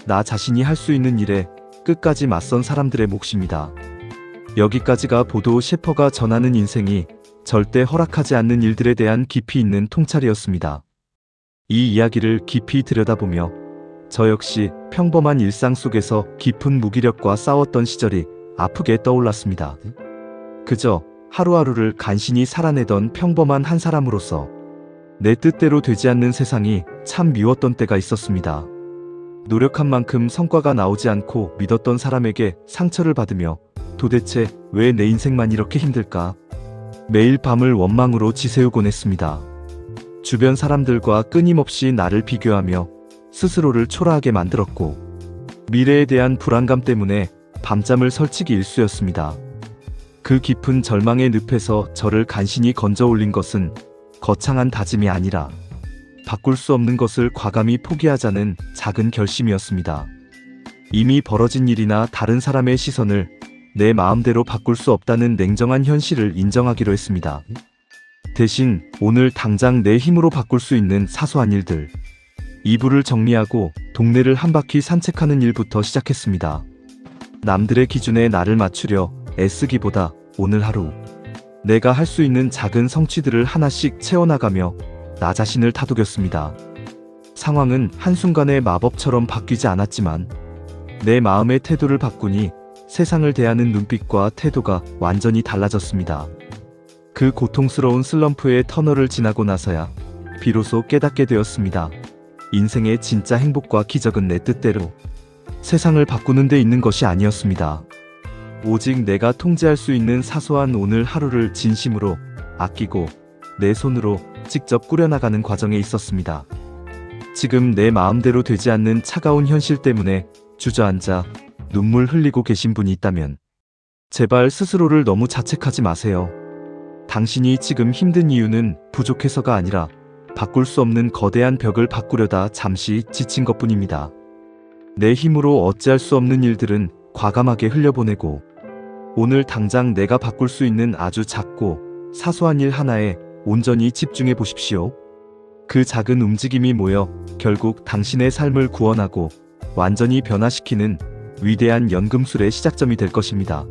나 자신이 할 수 있는 일에 끝까지 맞선 사람들의 몫입니다. 여기까지가 보도 셰퍼가 전하는 인생이 절대 허락하지 않는 일들에 대한 깊이 있는 통찰이었습니다. 이 이야기를 깊이 들여다보며 저 역시 평범한 일상 속에서 깊은 무기력과 싸웠던 시절이 아프게 떠올랐습니다. 그저 하루하루를 간신히 살아내던 평범한 한 사람으로서 내 뜻대로 되지 않는 세상이 참 미웠던 때가 있었습니다. 노력한 만큼 성과가 나오지 않고 믿었던 사람에게 상처를 받으며 도대체 왜 내 인생만 이렇게 힘들까? 매일 밤을 원망으로 지새우곤 했습니다. 주변 사람들과 끊임없이 나를 비교하며 스스로를 초라하게 만들었고 미래에 대한 불안감 때문에 밤잠을 설치기 일쑤였습니다. 그 깊은 절망의 늪에서 저를 간신히 건져 올린 것은 거창한 다짐이 아니라 바꿀 수 없는 것을 과감히 포기하자는 작은 결심이었습니다. 이미 벌어진 일이나 다른 사람의 시선을 내 마음대로 바꿀 수 없다는 냉정한 현실을 인정하기로 했습니다. 대신 오늘 당장 내 힘으로 바꿀 수 있는 사소한 일들, 이불을 정리하고 동네를 한 바퀴 산책하는 일부터 시작했습니다. 남들의 기준에 나를 맞추려 애쓰기보다 오늘 하루 내가 할 수 있는 작은 성취들을 하나씩 채워나가며 나 자신을 다독였습니다. 상황은 한순간에 마법처럼 바뀌지 않았지만 내 마음의 태도를 바꾸니 세상을 대하는 눈빛과 태도가 완전히 달라졌습니다. 그 고통스러운 슬럼프의 터널을 지나고 나서야 비로소 깨닫게 되었습니다. 인생의 진짜 행복과 기적은 내 뜻대로 세상을 바꾸는 데 있는 것이 아니었습니다. 오직 내가 통제할 수 있는 사소한 오늘 하루를 진심으로 아끼고 내 손으로 직접 꾸려나가는 과정에 있었습니다. 지금 내 마음대로 되지 않는 차가운 현실 때문에 주저앉아 눈물 흘리고 계신 분이 있다면 제발 스스로를 너무 자책하지 마세요. 당신이 지금 힘든 이유는 부족해서가 아니라 바꿀 수 없는 거대한 벽을 바꾸려다 잠시 지친 것뿐입니다. 내 힘으로 어찌할 수 없는 일들은 과감하게 흘려보내고 오늘 당장 내가 바꿀 수 있는 아주 작고 사소한 일 하나에 온전히 집중해 보십시오. 그 작은 움직임이 모여 결국 당신의 삶을 구원하고 완전히 변화시키는 위대한 연금술의 시작점이 될 것입니다.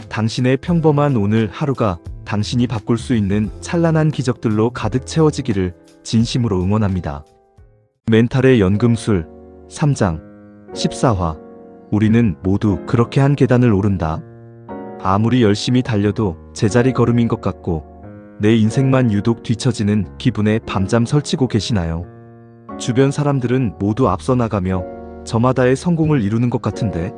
당신의 평범한 오늘 하루가 당신이 바꿀 수 있는 찬란한 기적들로 가득 채워지기를 진심으로 응원합니다. 멘탈의 연금술 3장 14화 우리는 모두 그렇게 한 계단을 오른다. 아무리 열심히 달려도 제자리 걸음인 것 같고 내 인생만 유독 뒤처지는 기분에 밤잠 설치고 계시나요? 주변 사람들은 모두 앞서 나가며 저마다의 성공을 이루는 것 같은데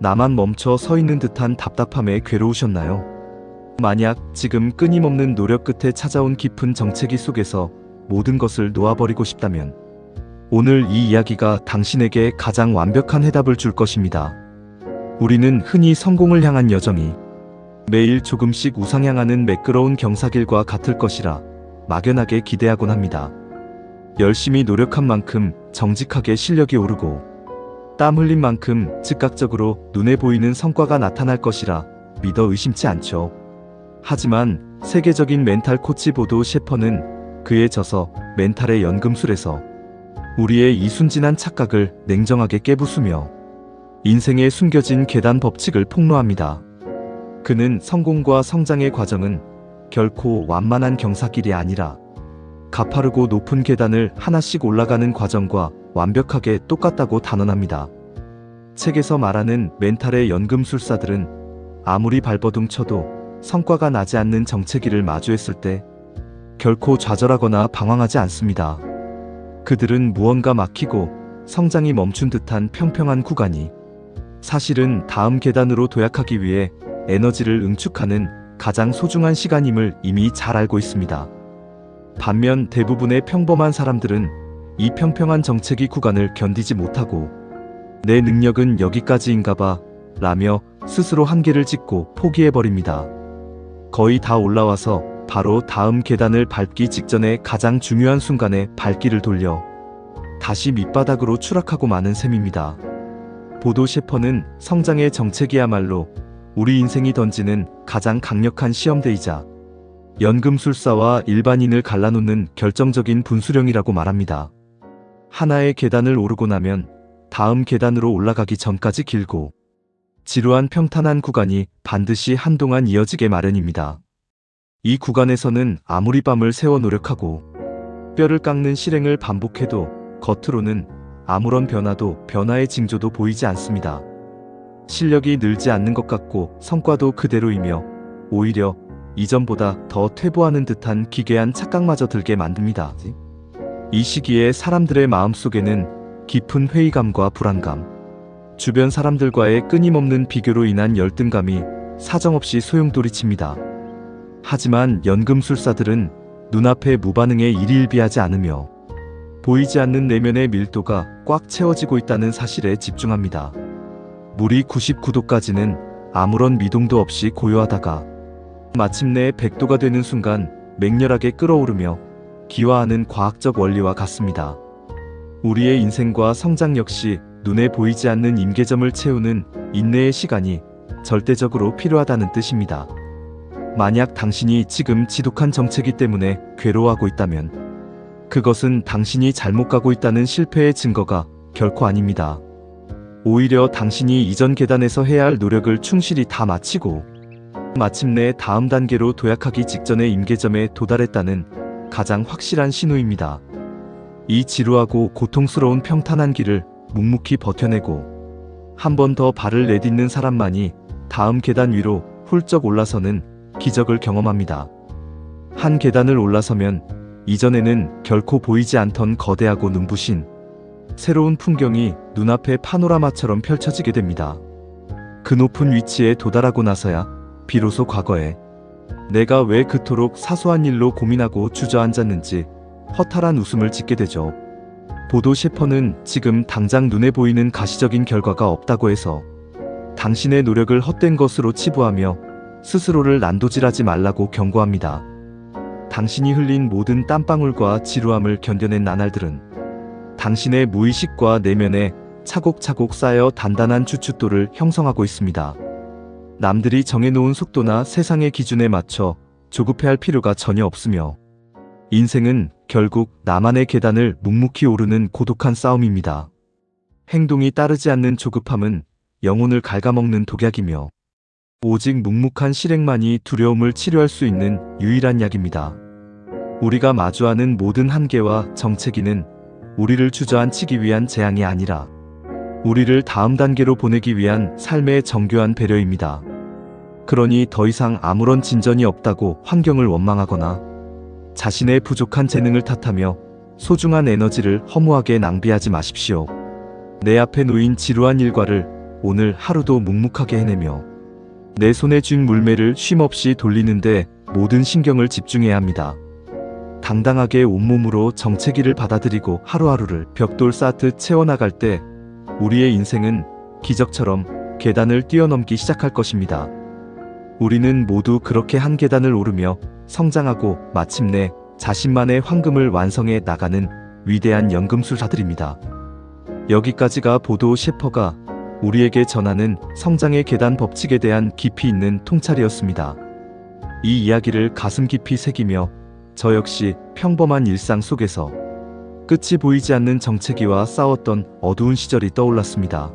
나만 멈춰 서 있는 듯한 답답함에 괴로우셨나요? 만약 지금 끊임없는 노력 끝에 찾아온 깊은 정체기 속에서 모든 것을 놓아버리고 싶다면 오늘 이 이야기가 당신에게 가장 완벽한 해답을 줄 것입니다. 우리는 흔히 성공을 향한 여정이 매일 조금씩 우상향하는 매끄러운 경사길과 같을 것이라 막연하게 기대하곤 합니다. 열심히 노력한 만큼 정직하게 실력이 오르고 땀 흘린 만큼 즉각적으로 눈에 보이는 성과가 나타날 것이라 믿어 의심치 않죠. 하지만 세계적인 멘탈 코치 보도 셰퍼는 그의 저서 멘탈의 연금술에서 우리의 이 순진한 착각을 냉정하게 깨부수며 인생에 숨겨진 계단 법칙을 폭로합니다. 그는 성공과 성장의 과정은 결코 완만한 경사길이 아니라 가파르고 높은 계단을 하나씩 올라가는 과정과 완벽하게 똑같다고 단언합니다. 책에서 말하는 멘탈의 연금술사들은 아무리 발버둥 쳐도 성과가 나지 않는 정체기를 마주했을 때 결코 좌절하거나 방황하지 않습니다. 그들은 무언가 막히고 성장이 멈춘 듯한 평평한 구간이 사실은 다음 계단으로 도약하기 위해 에너지를 응축하는 가장 소중한 시간임을 이미 잘 알고 있습니다. 반면 대부분의 평범한 사람들은 이 평평한 정체기 구간을 견디지 못하고 내 능력은 여기까지인가봐 라며 스스로 한계를 짓고 포기해버립니다. 거의 다 올라와서 바로 다음 계단을 밟기 직전에 가장 중요한 순간에 발길을 돌려 다시 밑바닥으로 추락하고 마는 셈입니다. 보도 셰퍼는 성장의 정체기야말로 우리 인생이 던지는 가장 강력한 시험대이자 연금술사와 일반인을 갈라놓는 결정적인 분수령이라고 말합니다. 하나의 계단을 오르고 나면 다음 계단으로 올라가기 전까지 길고 지루한 평탄한 구간이 반드시 한동안 이어지게 마련입니다. 이 구간에서는 아무리 밤을 새워 노력하고 뼈를 깎는 실행을 반복해도 겉으로는 아무런 변화도 변화의 징조도 보이지 않습니다. 실력이 늘지 않는 것 같고 성과도 그대로이며 오히려 이전보다 더 퇴보하는 듯한 기괴한 착각마저 들게 만듭니다. 이 시기에 사람들의 마음속에는 깊은 회의감과 불안감, 주변 사람들과의 끊임없는 비교로 인한 열등감이 사정없이 소용돌이칩니다. 하지만 연금술사들은 눈앞의 무반응에 일희일비하지 않으며 보이지 않는 내면의 밀도가 꽉 채워지고 있다는 사실에 집중합니다. 물이 99도까지는 아무런 미동도 없이 고요하다가 마침내 100도가 되는 순간 맹렬하게 끓어오르며 기화하는 과학적 원리와 같습니다. 우리의 인생과 성장 역시 눈에 보이지 않는 임계점을 채우는 인내의 시간이 절대적으로 필요하다는 뜻입니다. 만약 당신이 지금 지독한 정체기 때문에 괴로워하고 있다면 그것은 당신이 잘못 가고 있다는 실패의 증거가 결코 아닙니다. 오히려 당신이 이전 계단에서 해야 할 노력을 충실히 다 마치고 마침내 다음 단계로 도약하기 직전의 임계점에 도달했다는 가장 확실한 신호입니다. 이 지루하고 고통스러운 평탄한 길을 묵묵히 버텨내고 한 번 더 발을 내딛는 사람만이 다음 계단 위로 훌쩍 올라서는 기적을 경험합니다. 한 계단을 올라서면 이전에는 결코 보이지 않던 거대하고 눈부신 새로운 풍경이 눈앞의 파노라마처럼 펼쳐지게 됩니다. 그 높은 위치에 도달하고 나서야 비로소 과거에 내가 왜 그토록 사소한 일로 고민하고 주저앉았는지 허탈한 웃음을 짓게 되죠. 보도 셰퍼는 지금 당장 눈에 보이는 가시적인 결과가 없다고 해서 당신의 노력을 헛된 것으로 치부하며 스스로를 난도질하지 말라고 경고합니다. 당신이 흘린 모든 땀방울과 지루함을 견뎌낸 나날들은 당신의 무의식과 내면에 차곡차곡 쌓여 단단한 주춧돌을 형성하고 있습니다. 남들이 정해놓은 속도나 세상의 기준에 맞춰 조급해할 필요가 전혀 없으며 인생은 결국 나만의 계단을 묵묵히 오르는 고독한 싸움입니다. 행동이 따르지 않는 조급함은 영혼을 갉아먹는 독약이며 오직 묵묵한 실행만이 두려움을 치료할 수 있는 유일한 약입니다. 우리가 마주하는 모든 한계와 정체기는 우리를 주저앉히기 위한 재앙이 아니라 우리를 다음 단계로 보내기 위한 삶의 정교한 배려입니다. 그러니 더 이상 아무런 진전이 없다고 환경을 원망하거나 자신의 부족한 재능을 탓하며 소중한 에너지를 허무하게 낭비하지 마십시오. 내 앞에 놓인 지루한 일과를 오늘 하루도 묵묵하게 해내며 내 손에 쥔 물매를 쉼없이 돌리는데 모든 신경을 집중해야 합니다. 당당하게 온몸으로 정체기를 받아들이고 하루하루를 벽돌 쌓듯 채워나갈 때 우리의 인생은 기적처럼 계단을 뛰어넘기 시작할 것입니다. 우리는 모두 그렇게 한 계단을 오르며 성장하고 마침내 자신만의 황금을 완성해 나가는 위대한 연금술사들입니다. 여기까지가 보도 셰퍼가 우리에게 전하는 성장의 계단 법칙에 대한 깊이 있는 통찰이었습니다. 이 이야기를 가슴 깊이 새기며 저 역시 평범한 일상 속에서 끝이 보이지 않는 정체기와 싸웠던 어두운 시절이 떠올랐습니다.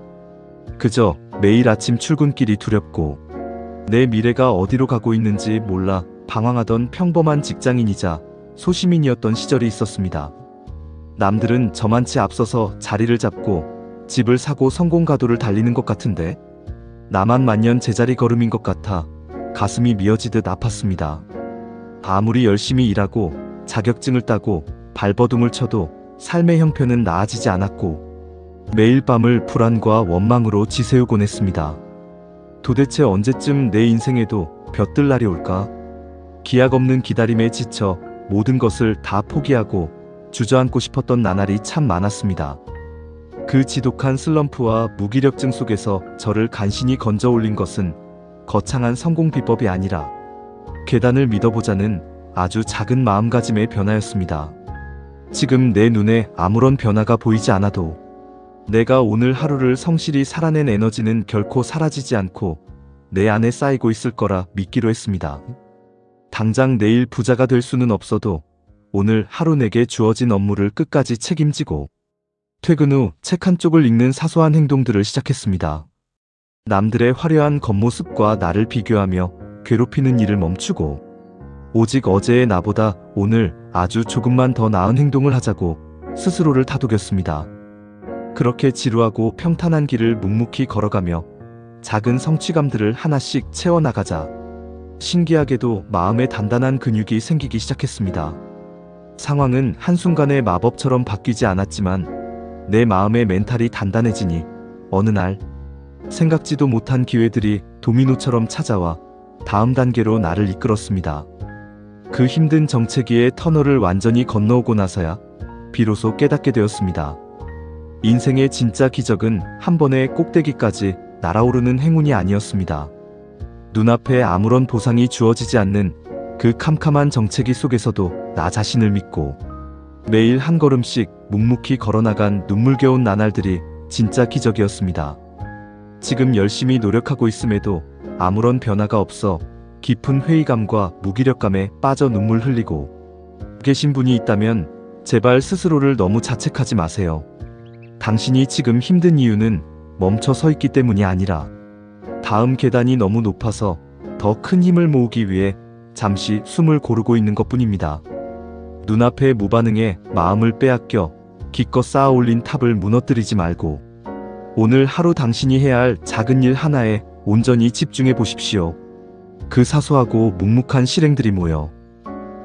그저 매일 아침 출근길이 두렵고 내 미래가 어디로 가고 있는지 몰라 방황하던 평범한 직장인이자 소시민이었던 시절이 있었습니다. 남들은 저만치 앞서서 자리를 잡고 집을 사고 성공 가도를 달리는 것 같은데 나만 만년 제자리 걸음인 것 같아 가슴이 미어지듯 아팠습니다. 아무리 열심히 일하고 자격증을 따고 발버둥을 쳐도 삶의 형편은 나아지지 않았고 매일 밤을 불안과 원망으로 지새우곤 했습니다. 도대체 언제쯤 내 인생에도 볕들 날이 올까? 기약 없는 기다림에 지쳐 모든 것을 다 포기하고 주저앉고 싶었던 나날이 참 많았습니다. 그 지독한 슬럼프와 무기력증 속에서 저를 간신히 건져 올린 것은 거창한 성공 비법이 아니라 계단을 믿어보자는 아주 작은 마음가짐의 변화였습니다. 지금 내 눈에 아무런 변화가 보이지 않아도 내가 오늘 하루를 성실히 살아낸 에너지는 결코 사라지지 않고 내 안에 쌓이고 있을 거라 믿기로 했습니다. 당장 내일 부자가 될 수는 없어도 오늘 하루 내게 주어진 업무를 끝까지 책임지고 퇴근 후 책 한 쪽을 읽는 사소한 행동들을 시작했습니다. 남들의 화려한 겉모습과 나를 비교하며 괴롭히는 일을 멈추고 오직 어제의 나보다 오늘 아주 조금만 더 나은 행동을 하자고 스스로를 다독였습니다. 그렇게 지루하고 평탄한 길을 묵묵히 걸어가며 작은 성취감들을 하나씩 채워나가자 신기하게도 마음에 단단한 근육이 생기기 시작했습니다. 상황은 한순간에 마법처럼 바뀌지 않았지만 내 마음의 멘탈이 단단해지니 어느 날 생각지도 못한 기회들이 도미노처럼 찾아와 다음 단계로 나를 이끌었습니다. 그 힘든 정체기의 터널을 완전히 건너오고 나서야 비로소 깨닫게 되었습니다. 인생의 진짜 기적은 한 번에 꼭대기까지 날아오르는 행운이 아니었습니다. 눈앞에 아무런 보상이 주어지지 않는 그 캄캄한 정체기 속에서도 나 자신을 믿고 매일 한 걸음씩 묵묵히 걸어나간 눈물겨운 나날들이 진짜 기적이었습니다. 지금 열심히 노력하고 있음에도 아무런 변화가 없어 깊은 회의감과 무기력감에 빠져 눈물 흘리고 계신 분이 있다면 제발 스스로를 너무 자책하지 마세요. 당신이 지금 힘든 이유는 멈춰 서 있기 때문이 아니라 다음 계단이 너무 높아서 더 큰 힘을 모으기 위해 잠시 숨을 고르고 있는 것뿐입니다. 눈앞의 무반응에 마음을 빼앗겨 기껏 쌓아 올린 탑을 무너뜨리지 말고 오늘 하루 당신이 해야 할 작은 일 하나에 온전히 집중해 보십시오. 그 사소하고 묵묵한 실행들이 모여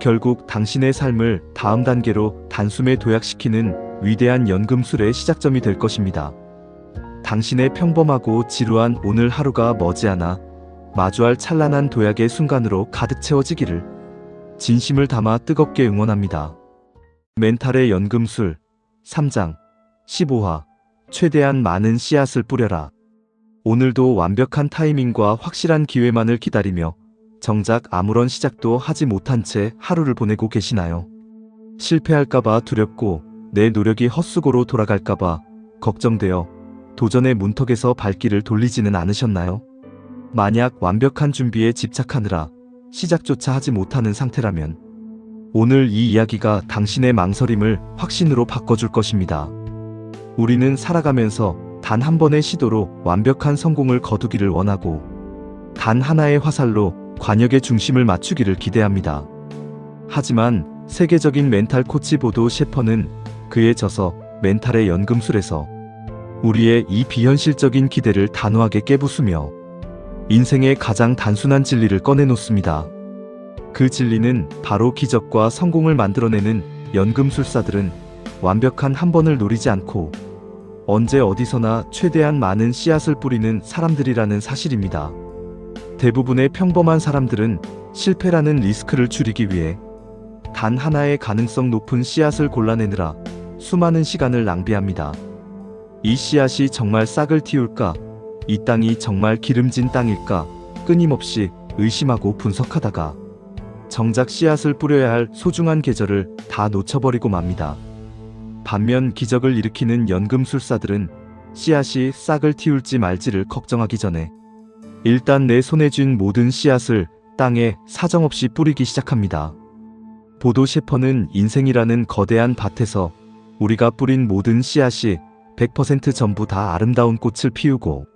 결국 당신의 삶을 다음 단계로 단숨에 도약시키는 위대한 연금술의 시작점이 될 것입니다. 당신의 평범하고 지루한 오늘 하루가 머지않아 마주할 찬란한 도약의 순간으로 가득 채워지기를 진심을 담아 뜨겁게 응원합니다. 멘탈의 연금술 3장 15화 최대한 많은 씨앗을 뿌려라. 오늘도 완벽한 타이밍과 확실한 기회만을 기다리며 정작 아무런 시작도 하지 못한 채 하루를 보내고 계시나요? 실패할까봐 두렵고 내 노력이 헛수고로 돌아갈까봐 걱정되어 도전의 문턱에서 발길을 돌리지는 않으셨나요? 만약 완벽한 준비에 집착하느라 시작조차 하지 못하는 상태라면 오늘 이 이야기가 당신의 망설임을 확신으로 바꿔줄 것입니다. 우리는 살아가면서 단 한 번의 시도로 완벽한 성공을 거두기를 원하고 단 하나의 화살로 관역의 중심을 맞추기를 기대합니다. 하지만 세계적인 멘탈 코치 보도 셰퍼는 그에 져서 멘탈의 연금술에서 우리의 이 비현실적인 기대를 단호하게 깨부수며 인생의 가장 단순한 진리를 꺼내놓습니다. 그 진리는 바로 기적과 성공을 만들어내는 연금술사들은 완벽한 한 번을 노리지 않고 언제 어디서나 최대한 많은 씨앗을 뿌리는 사람들이라는 사실입니다. 대부분의 평범한 사람들은 실패라는 리스크를 줄이기 위해 단 하나의 가능성 높은 씨앗을 골라내느라 수많은 시간을 낭비합니다. 이 씨앗이 정말 싹을 틔울까? 이 땅이 정말 기름진 땅일까? 끊임없이 의심하고 분석하다가 정작 씨앗을 뿌려야 할 소중한 계절을 다 놓쳐버리고 맙니다. 반면 기적을 일으키는 연금술사들은 씨앗이 싹을 틔울지 말지를 걱정하기 전에 일단 내 손에 쥔 모든 씨앗을 땅에 사정없이 뿌리기 시작합니다. 보도 셰퍼는 인생이라는 거대한 밭에서 우리가 뿌린 모든 씨앗이 100% 전부 다 아름다운 꽃을 피우고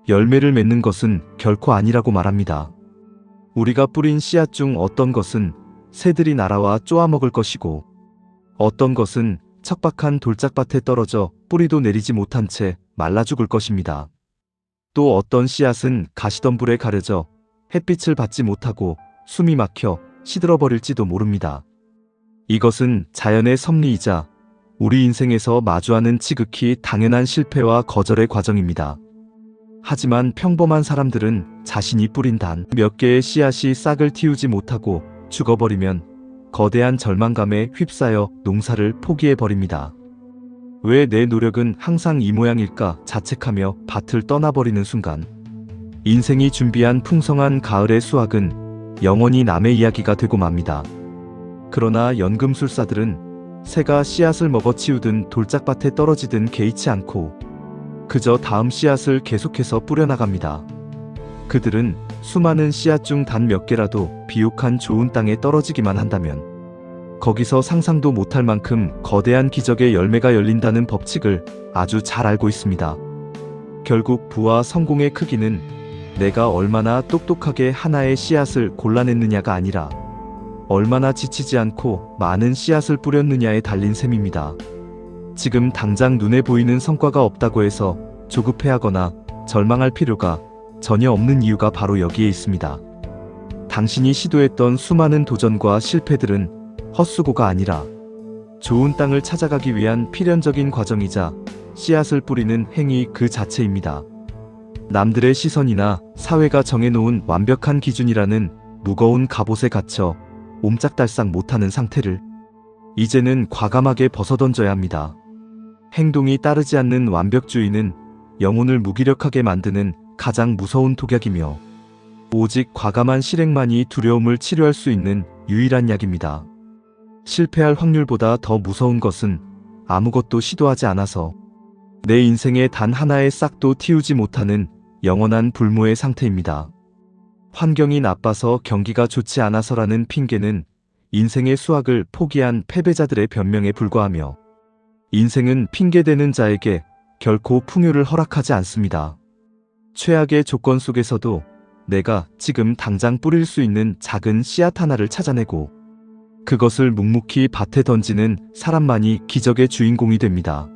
열매를 맺는 것은 결코 아니라고 말합니다. 우리가 뿌린 씨앗 중 어떤 것은 새들이 날아와 쪼아먹을 것이고 어떤 것은 척박한 돌짝밭에 떨어져 뿌리도 내리지 못한 채 말라 죽을 것입니다. 또 어떤 씨앗은 가시덤불에 가려져 햇빛을 받지 못하고 숨이 막혀 시들어버릴지도 모릅니다. 이것은 자연의 섭리이자 우리 인생에서 마주하는 지극히 당연한 실패와 거절의 과정입니다. 하지만 평범한 사람들은 자신이 뿌린 단 몇 개의 씨앗이 싹을 틔우지 못하고 죽어버리면 거대한 절망감에 휩싸여 농사를 포기해버립니다. 왜 내 노력은 항상 이 모양일까 자책하며 밭을 떠나버리는 순간 인생이 준비한 풍성한 가을의 수확은 영원히 남의 이야기가 되고 맙니다. 그러나 연금술사들은 새가 씨앗을 먹어치우든 돌짝밭에 떨어지든 개의치 않고 그저 다음 씨앗을 계속해서 뿌려나갑니다. 그들은 수많은 씨앗 중 단 몇 개라도 비옥한 좋은 땅에 떨어지기만 한다면 거기서 상상도 못할 만큼 거대한 기적의 열매가 열린다는 법칙을 아주 잘 알고 있습니다. 결국 부와 성공의 크기는 내가 얼마나 똑똑하게 하나의 씨앗을 골라냈느냐가 아니라 얼마나 지치지 않고 많은 씨앗을 뿌렸느냐에 달린 셈입니다. 지금 당장 눈에 보이는 성과가 없다고 해서 조급해하거나 절망할 필요가 전혀 없는 이유가 바로 여기에 있습니다. 당신이 시도했던 수많은 도전과 실패들은 헛수고가 아니라 좋은 땅을 찾아가기 위한 필연적인 과정이자 씨앗을 뿌리는 행위 그 자체입니다. 남들의 시선이나 사회가 정해놓은 완벽한 기준이라는 무거운 갑옷에 갇혀 옴짝달싹 못하는 상태를 이제는 과감하게 벗어던져야 합니다. 행동이 따르지 않는 완벽주의는 영혼을 무기력하게 만드는 가장 무서운 독약이며 오직 과감한 실행만이 두려움을 치료할 수 있는 유일한 약입니다. 실패할 확률보다 더 무서운 것은 아무것도 시도하지 않아서 내 인생에 단 하나의 싹도 틔우지 못하는 영원한 불모의 상태입니다. 환경이 나빠서 경기가 좋지 않아서라는 핑계는 인생의 수확을 포기한 패배자들의 변명에 불과하며 인생은 핑계대는 자에게 결코 풍요를 허락하지 않습니다. 최악의 조건 속에서도 내가 지금 당장 뿌릴 수 있는 작은 씨앗 하나를 찾아내고 그것을 묵묵히 밭에 던지는 사람만이 기적의 주인공이 됩니다.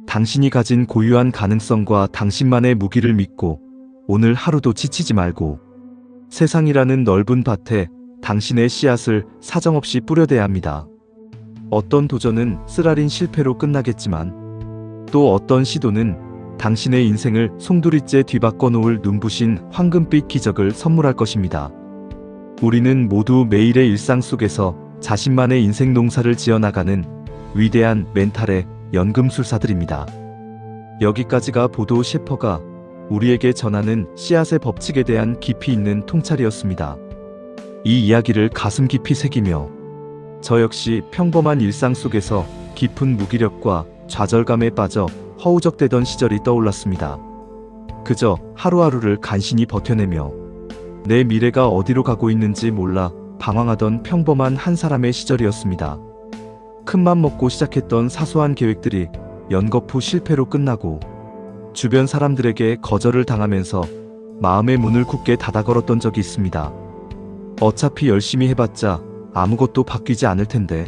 당신이 가진 고유한 가능성과 당신만의 무기를 믿고 오늘 하루도 지치지 말고 세상이라는 넓은 밭에 당신의 씨앗을 사정없이 뿌려대야 합니다. 어떤 도전은 쓰라린 실패로 끝나겠지만 또 어떤 시도는 당신의 인생을 송두리째 뒤바꿔 놓을 눈부신 황금빛 기적을 선물할 것입니다. 우리는 모두 매일의 일상 속에서 자신만의 인생 농사를 지어나가는 위대한 멘탈의 연금술사들입니다. 여기까지가 보도 셰퍼가 우리에게 전하는 씨앗의 법칙에 대한 깊이 있는 통찰이었습니다. 이 이야기를 가슴 깊이 새기며 저 역시 평범한 일상 속에서 깊은 무기력과 좌절감에 빠져 허우적대던 시절이 떠올랐습니다. 그저 하루하루를 간신히 버텨내며 내 미래가 어디로 가고 있는지 몰라 방황하던 평범한 한 사람의 시절이었습니다. 큰맘 먹고 시작했던 사소한 계획들이 연거푸 실패로 끝나고 주변 사람들에게 거절을 당하면서 마음의 문을 굳게 닫아 걸었던 적이 있습니다. 어차피 열심히 해봤자 아무것도 바뀌지 않을 텐데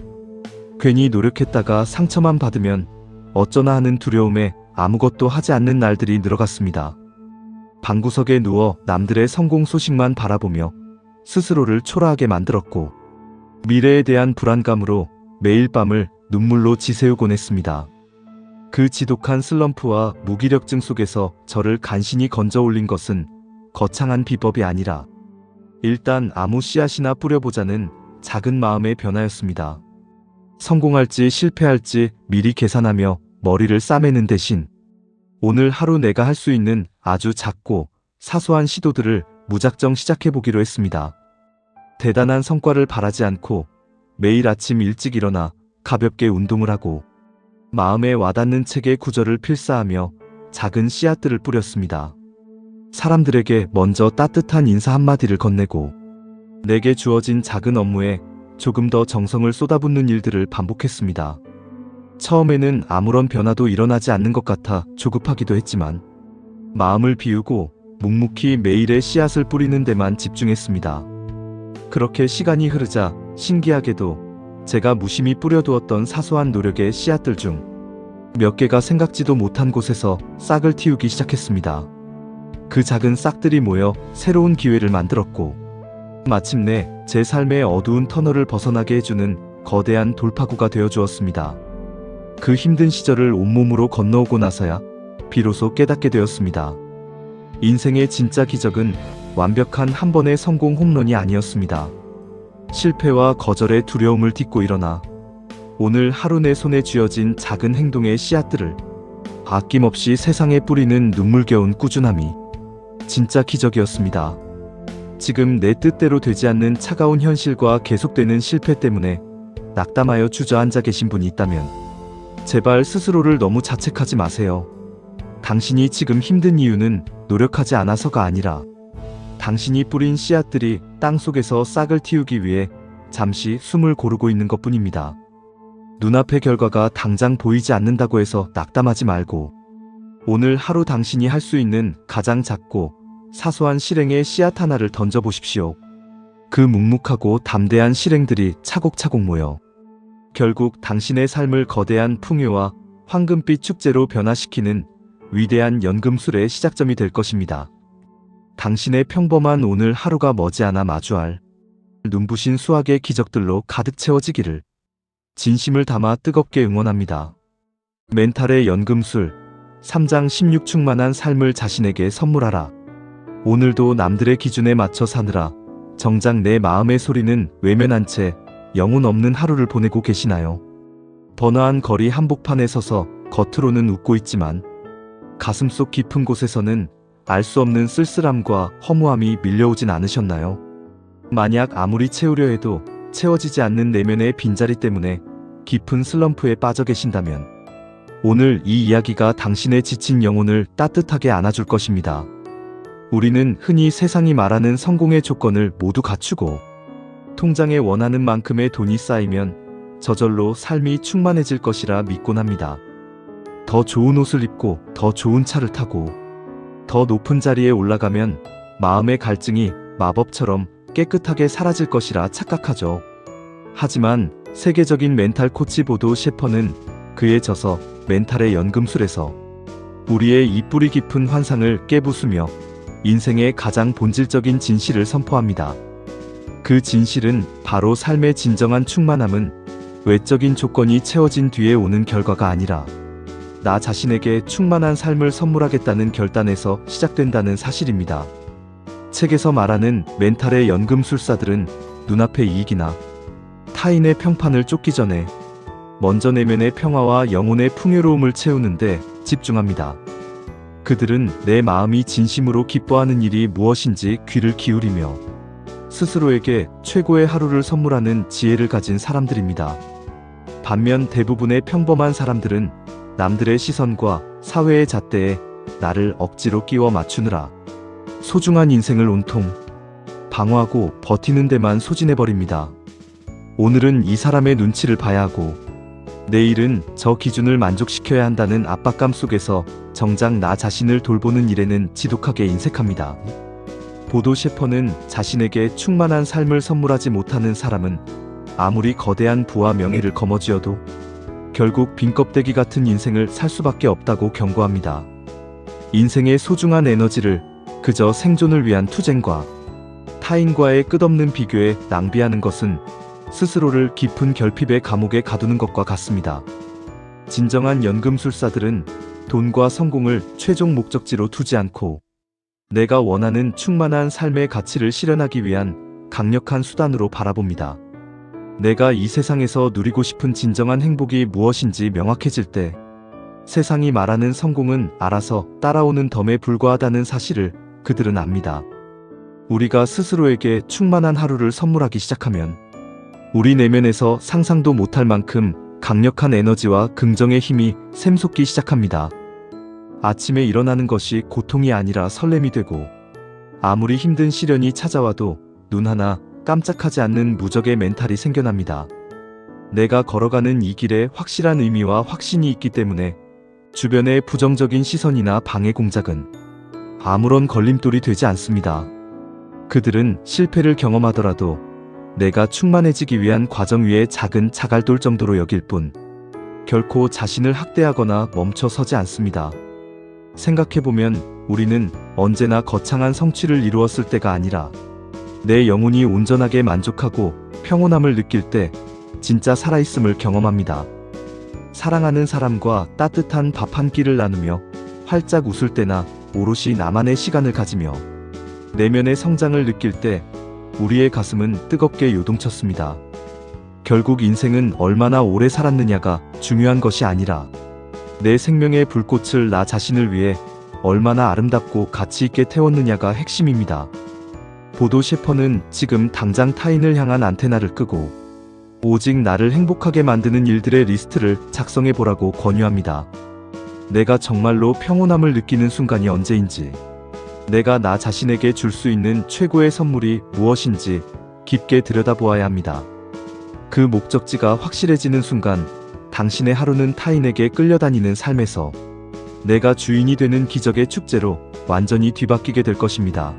괜히 노력했다가 상처만 받으면 어쩌나 하는 두려움에 아무것도 하지 않는 날들이 늘어갔습니다. 방구석에 누워 남들의 성공 소식만 바라보며 스스로를 초라하게 만들었고 미래에 대한 불안감으로 매일 밤을 눈물로 지새우곤 했습니다. 그 지독한 슬럼프와 무기력증 속에서 저를 간신히 건져 올린 것은 거창한 비법이 아니라 일단 아무 씨앗이나 뿌려보자는 작은 마음의 변화였습니다. 성공할지 실패할지 미리 계산하며 머리를 싸매는 대신 오늘 하루 내가 할 수 있는 아주 작고 사소한 시도들을 무작정 시작해보기로 했습니다. 대단한 성과를 바라지 않고 매일 아침 일찍 일어나 가볍게 운동을 하고 마음에 와닿는 책의 구절을 필사하며 작은 씨앗들을 뿌렸습니다. 사람들에게 먼저 따뜻한 인사 한마디를 건네고 내게 주어진 작은 업무에 조금 더 정성을 쏟아붓는 일들을 반복했습니다. 처음에는 아무런 변화도 일어나지 않는 것 같아 조급하기도 했지만 마음을 비우고 묵묵히 매일의 씨앗을 뿌리는 데만 집중했습니다. 그렇게 시간이 흐르자 신기하게도 제가 무심히 뿌려두었던 사소한 노력의 씨앗들 중 몇 개가 생각지도 못한 곳에서 싹을 틔우기 시작했습니다. 그 작은 싹들이 모여 새로운 기회를 만들었고 마침내 제 삶의 어두운 터널을 벗어나게 해주는 거대한 돌파구가 되어주었습니다. 그 힘든 시절을 온몸으로 건너오고 나서야 비로소 깨닫게 되었습니다. 인생의 진짜 기적은 완벽한 한 번의 성공 홈런이 아니었습니다. 실패와 거절의 두려움을 딛고 일어나 오늘 하루 내 손에 쥐어진 작은 행동의 씨앗들을 아낌없이 세상에 뿌리는 눈물겨운 꾸준함이 진짜 기적이었습니다. 지금 내 뜻대로 되지 않는 차가운 현실과 계속되는 실패 때문에 낙담하여 주저앉아 계신 분이 있다면 제발 스스로를 너무 자책하지 마세요. 당신이 지금 힘든 이유는 노력하지 않아서가 아니라 당신이 뿌린 씨앗들이 땅속에서 싹을 틔우기 위해 잠시 숨을 고르고 있는 것뿐입니다. 눈앞의 결과가 당장 보이지 않는다고 해서 낙담하지 말고 오늘 하루 당신이 할 수 있는 가장 작고 사소한 실행의 씨앗 하나를 던져보십시오. 그 묵묵하고 담대한 실행들이 차곡차곡 모여 결국 당신의 삶을 거대한 풍요와 황금빛 축제로 변화시키는 위대한 연금술의 시작점이 될 것입니다. 당신의 평범한 오늘 하루가 머지않아 마주할 눈부신 수확의 기적들로 가득 채워지기를 진심을 담아 뜨겁게 응원합니다. 멘탈의 연금술 3장 16 충만한 삶을 자신에게 선물하라. 오늘도 남들의 기준에 맞춰 사느라 정작 내 마음의 소리는 외면한 채 영혼 없는 하루를 보내고 계시나요? 번화한 거리 한복판에 서서 겉으로는 웃고 있지만 가슴속 깊은 곳에서는 알 수 없는 쓸쓸함과 허무함이 밀려오진 않으셨나요? 만약 아무리 채우려 해도 채워지지 않는 내면의 빈자리 때문에 깊은 슬럼프에 빠져 계신다면 오늘 이 이야기가 당신의 지친 영혼을 따뜻하게 안아줄 것입니다. 우리는 흔히 세상이 말하는 성공의 조건을 모두 갖추고 통장에 원하는 만큼의 돈이 쌓이면 저절로 삶이 충만해질 것이라 믿곤 합니다. 더 좋은 옷을 입고 더 좋은 차를 타고 더 높은 자리에 올라가면 마음의 갈증이 마법처럼 깨끗하게 사라질 것이라 착각하죠. 하지만 세계적인 멘탈 코치 보도 셰퍼는 그에 져서 멘탈의 연금술에서 우리의 이 뿌리 깊은 환상을 깨부수며 인생의 가장 본질적인 진실을 선포합니다. 그 진실은 바로 삶의 진정한 충만함은 외적인 조건이 채워진 뒤에 오는 결과가 아니라 나 자신에게 충만한 삶을 선물하겠다는 결단에서 시작된다는 사실입니다. 책에서 말하는 멘탈의 연금술사들은 눈앞의 이익이나 타인의 평판을 쫓기 전에 먼저 내면의 평화와 영혼의 풍요로움을 채우는데 집중합니다. 그들은 내 마음이 진심으로 기뻐하는 일이 무엇인지 귀를 기울이며 스스로에게 최고의 하루를 선물하는 지혜를 가진 사람들입니다. 반면 대부분의 평범한 사람들은 남들의 시선과 사회의 잣대에 나를 억지로 끼워 맞추느라 소중한 인생을 온통 방어하고 버티는 데만 소진해버립니다. 오늘은 이 사람의 눈치를 봐야 하고 내일은 저 기준을 만족시켜야 한다는 압박감 속에서 정작 나 자신을 돌보는 일에는 지독하게 인색합니다. 보도 셰퍼는 자신에게 충만한 삶을 선물하지 못하는 사람은 아무리 거대한 부와 명예를 거머쥐어도 결국 빈 껍데기 같은 인생을 살 수밖에 없다고 경고합니다. 인생의 소중한 에너지를 그저 생존을 위한 투쟁과 타인과의 끝없는 비교에 낭비하는 것은 스스로를 깊은 결핍의 감옥에 가두는 것과 같습니다. 진정한 연금술사들은 돈과 성공을 최종 목적지로 두지 않고 내가 원하는 충만한 삶의 가치를 실현하기 위한 강력한 수단으로 바라봅니다. 내가 이 세상에서 누리고 싶은 진정한 행복이 무엇인지 명확해질 때 세상이 말하는 성공은 알아서 따라오는 덤에 불과하다는 사실을 그들은 압니다. 우리가 스스로에게 충만한 하루를 선물하기 시작하면 우리 내면에서 상상도 못할 만큼 강력한 에너지와 긍정의 힘이 샘솟기 시작합니다. 아침에 일어나는 것이 고통이 아니라 설렘이 되고 아무리 힘든 시련이 찾아와도 눈 하나 깜짝하지 않는 무적의 멘탈이 생겨납니다. 내가 걸어가는 이 길에 확실한 의미와 확신이 있기 때문에 주변의 부정적인 시선이나 방해 공작은 아무런 걸림돌이 되지 않습니다. 그들은 실패를 경험하더라도 내가 충만해지기 위한 과정 위에 작은 자갈돌 정도로 여길 뿐 결코 자신을 학대하거나 멈춰 서지 않습니다. 생각해보면 우리는 언제나 거창한 성취를 이루었을 때가 아니라 내 영혼이 온전하게 만족하고 평온함을 느낄 때 진짜 살아있음을 경험합니다. 사랑하는 사람과 따뜻한 밥 한 끼를 나누며 활짝 웃을 때나 오롯이 나만의 시간을 가지며 내면의 성장을 느낄 때 우리의 가슴은 뜨겁게 요동쳤습니다. 결국 인생은 얼마나 오래 살았느냐가 중요한 것이 아니라 내 생명의 불꽃을 나 자신을 위해 얼마나 아름답고 가치 있게 태웠느냐가 핵심입니다. 보도 셰퍼는 지금 당장 타인을 향한 안테나를 끄고 오직 나를 행복하게 만드는 일들의 리스트를 작성해 보라고 권유합니다. 내가 정말로 평온함을 느끼는 순간이 언제인지, 내가 나 자신에게 줄 수 있는 최고의 선물이 무엇인지 깊게 들여다보아야 합니다. 그 목적지가 확실해지는 순간 당신의 하루는 타인에게 끌려다니는 삶에서 내가 주인이 되는 기적의 축제로 완전히 뒤바뀌게 될 것입니다.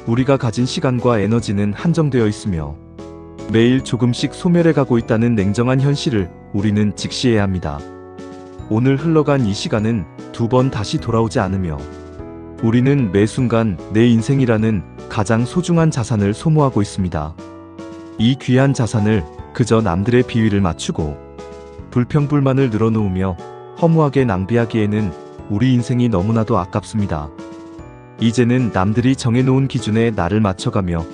우리가 가진 시간과 에너지는 한정되어 있으며 매일 조금씩 소멸해가고 있다는 냉정한 현실을 우리는 직시해야 합니다. 오늘 흘러간 이 시간은 두 번 다시 돌아오지 않으며 우리는 매 순간 내 인생이라는 가장 소중한 자산을 소모하고 있습니다. 이 귀한 자산을 그저 남들의 비위를 맞추고 불평불만을 늘어놓으며 허무하게 낭비하기에는 우리 인생이 너무나도 아깝습니다. 이제는 남들이 정해놓은 기준에 나를 맞춰가며